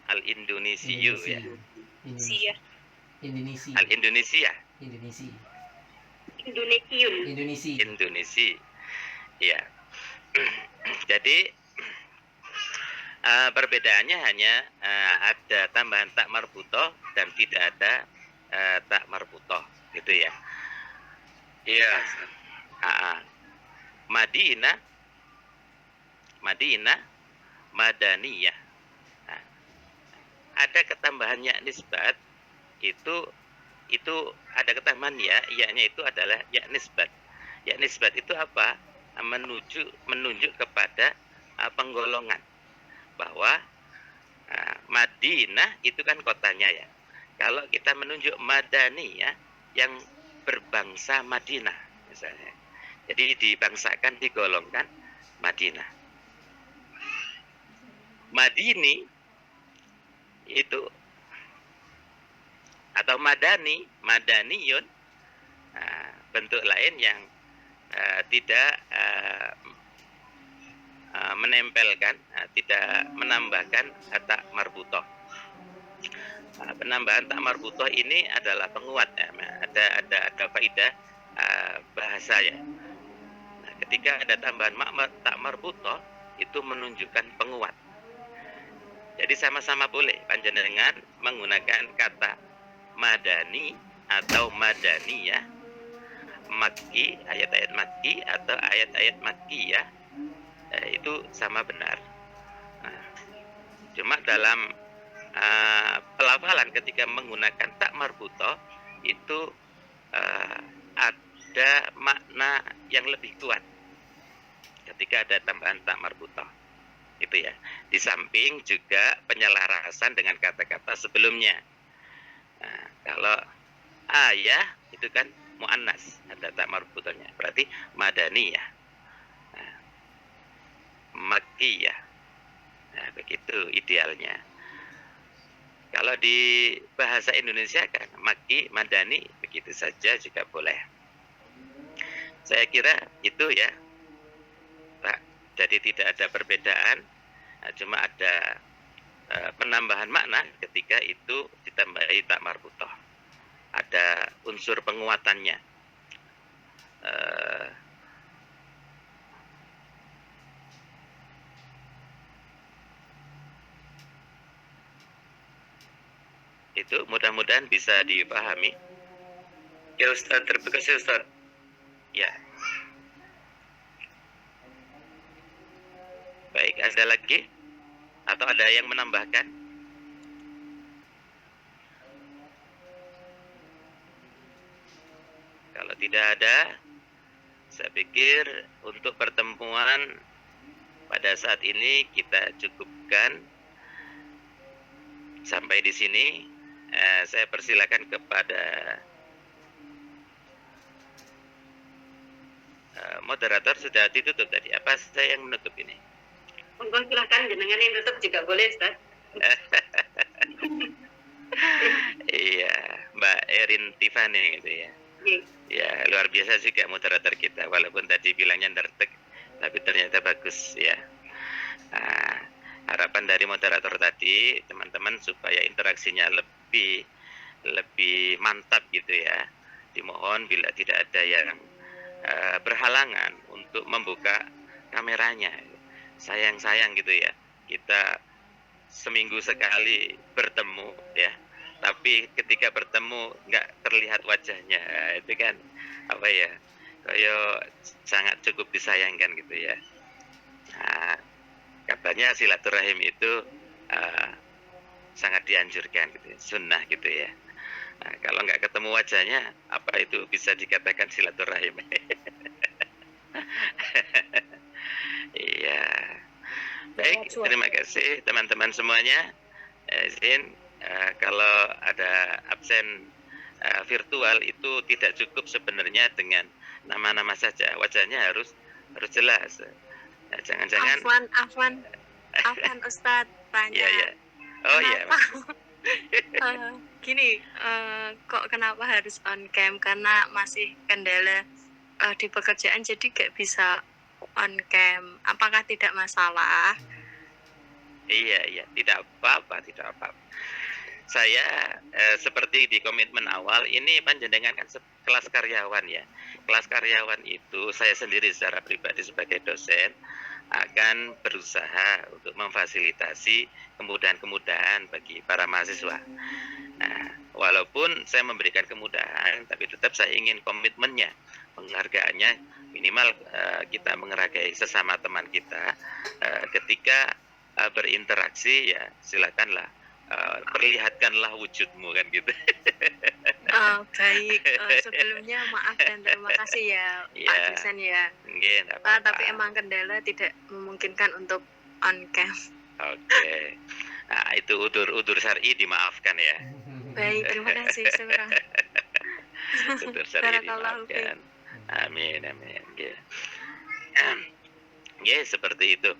Al-Indonesiyu ya. Sia. Indonesia. Al-Indonesia. Indonesia. Indonesiun. Indonesia. Indonesia. Ya. Jadi perbedaannya hanya ada tambahan tak marbutoh dan tidak ada tak marbutoh, gitu ya. Iya. Madinah, Madaniyah. Nah, ada ketambahannya nisbat itu ada ketambahan ya-nya itu adalah ya nisbat. Ya nisbat itu apa? Menunjuk kepada penggolongan bahwa Madinah itu kan kotanya ya. Kalau kita menunjuk Madaniyah yang berbangsa Madinah misalnya, jadi dibangsakan, digolongkan Madinah. Madini itu atau Madaniyun, bentuk lain yang tidak menempelkan, tidak menambahkan tak marbutoh. Penambahan tak marbutoh ini adalah penguat ya. Ada faidah bahasa ya. Nah, ketika ada tambahan tak marbutoh itu menunjukkan penguat. Jadi sama-sama boleh panjenengan menggunakan kata madani atau madaniyah, makki, ayat-ayat makki atau ayat-ayat makkiyah, itu sama benar. Nah, cuma dalam pelafalan ketika menggunakan tak marbutoh itu ada makna yang lebih kuat ketika ada tambahan tak marbutoh, itu ya. Di samping juga penyelarasan dengan kata-kata sebelumnya. Nah, kalau ayah itu kan muannas, ada tak marbutohnya, berarti madaniyah, makkiyah. Nah, begitu idealnya. Kalau di bahasa Indonesia kan makki, madani, begitu saja juga boleh. Saya kira itu ya, Pak. Jadi tidak ada perbedaan, cuma ada penambahan makna ketika itu ditambahi tak marbutoh. Ada unsur penguatannya. Itu mudah-mudahan bisa dipahami. Ya Ustaz, terima kasih Ustaz. Ya. Baik, ada lagi? Atau ada yang menambahkan? Kalau tidak ada, saya pikir untuk pertemuan pada saat ini kita cukupkan sampai di sini. Saya persilakan kepada moderator. Sudah ditutup tadi. Apa saya yang menutup ini? Monggo silahkan jenengan yang tutup juga boleh, Ustaz. Iya, Mbak Erin Tiffany gitu ya. Ya, luar biasa juga moderator kita. Walaupun tadi bilangnya nerdek, tapi ternyata bagus ya. Harapan dari moderator tadi, teman-teman, supaya interaksinya lebih mantap gitu ya. Dimohon bila tidak ada yang berhalangan untuk membuka kameranya. Sayang gitu ya. Kita seminggu sekali bertemu ya. Tapi ketika bertemu nggak terlihat wajahnya, itu kan apa ya? Kayak sangat cukup disayangkan gitu ya. Nah, katanya silaturahim itu sangat dianjurkan gitu, sunnah gitu ya. Nah, kalau nggak ketemu wajahnya, apa itu bisa dikatakan silaturahim? Iya. Baik, terima kasih teman-teman semuanya. Izin kalau ada absen virtual itu tidak cukup sebenarnya dengan nama-nama saja, wajahnya harus jelas. Nah, jangan-jangan Afwan Ustadz tanya. Iya. Oh iya. Gini, kok kenapa harus on cam? Karena masih kendala di pekerjaan jadi gak bisa on cam. Apakah tidak masalah? Iya, tidak apa-apa, tidak apa-apa. Saya seperti di komitmen awal ini panjenengan kan kelas karyawan ya. Kelas karyawan itu saya sendiri secara pribadi sebagai dosen akan berusaha untuk memfasilitasi kemudahan-kemudahan bagi para mahasiswa. Nah, walaupun saya memberikan kemudahan, tapi tetap saya ingin komitmennya, penghargaannya minimal kita menghargai sesama teman kita ketika berinteraksi ya silakanlah perlihatkanlah wujudmu kan gitu. Baik, sebelumnya maaf dan terima kasih ya Pak dosen ya. Tapi emang kendala tidak memungkinkan untuk on cam. Oke. Nah, itu udur syar'i dimaafkan ya. Baik, terima kasih. Udur syar'i dimaafkan. Amin. Ya, seperti itu.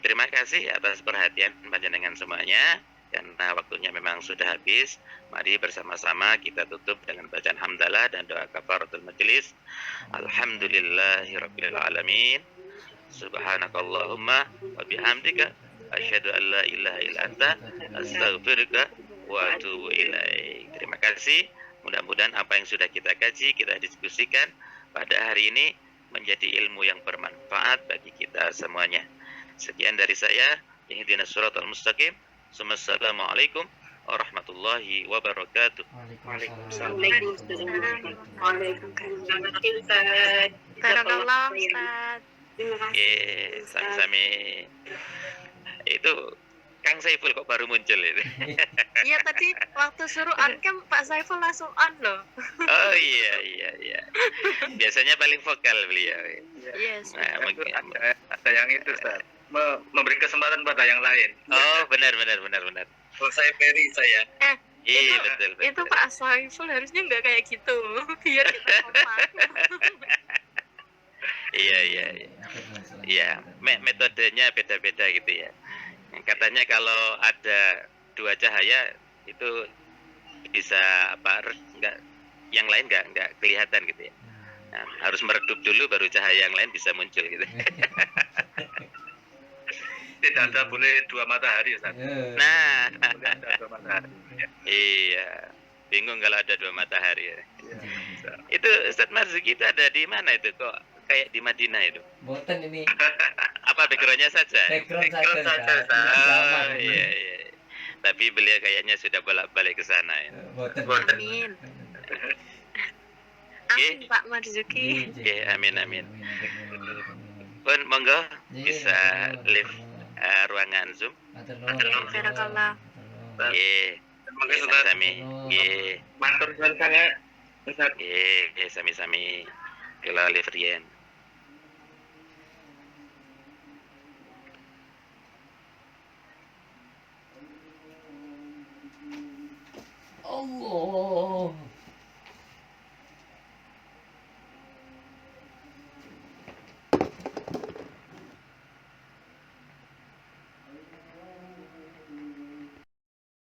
Terima kasih atas perhatian panjenengan semuanya. Karena waktunya memang sudah habis, mari bersama-sama kita tutup dengan bacaan hamdalah dan doa kafaratul majelis. Alhamdulillahirabbil alamin. Subhanakallahumma wa bihamdika asyhadu an la ilaha illa anta astaghfiruka wa atubu ilaik. Terima kasih. Mudah-mudahan apa yang sudah kita kaji, kita diskusikan pada hari ini menjadi ilmu yang bermanfaat bagi kita semuanya. Sekian dari saya. Ihdinas siratal mustaqim. Assalamualaikum warahmatullahi wabarakatuh. Waalaikumsalam. Barakallah Ustaz. Terima kasih. Sami-sami. Itu Kang Saiful kok baru muncul itu. Iya tadi waktu suruh on cam Pak Saiful langsung on loh. Oh iya. Biasanya paling vokal beliau. Yes. Nah, mungkin Ada yang itu, Ustaz. Memberi kesempatan pada yang lain. Oh, benar. Kalau saya Ferry saya. Iya, betul. Itu Pak Saiful harusnya nggak kayak gitu. Biar kita kompak. Iya. Metodenya beda-beda gitu ya. Katanya kalau ada dua cahaya itu bisa enggak, yang lain enggak kelihatan gitu ya. Nah, harus meredup dulu baru cahaya yang lain bisa muncul gitu. Tidak ada boleh dua matahari, Ustaz. Nah, Ada dua matahari. iya. Bingung kalau ada dua matahari. Itu Ustaz Marzuki itu ada di mana itu kok kayak di Madinah itu? Boten ini. Apa backgroundnya saja? Background saja. Oh, iya. Tapi beliau kayaknya sudah bolak-balik ke sana ya. Boten. Amin. Amin Pak Marzuki. Amin. Pun monggo bisa live ruangan Zoom. Barakallah. Terima kasih sami. Matur nuwun sangat, Ustaz. Sami-sami. Kula live rien.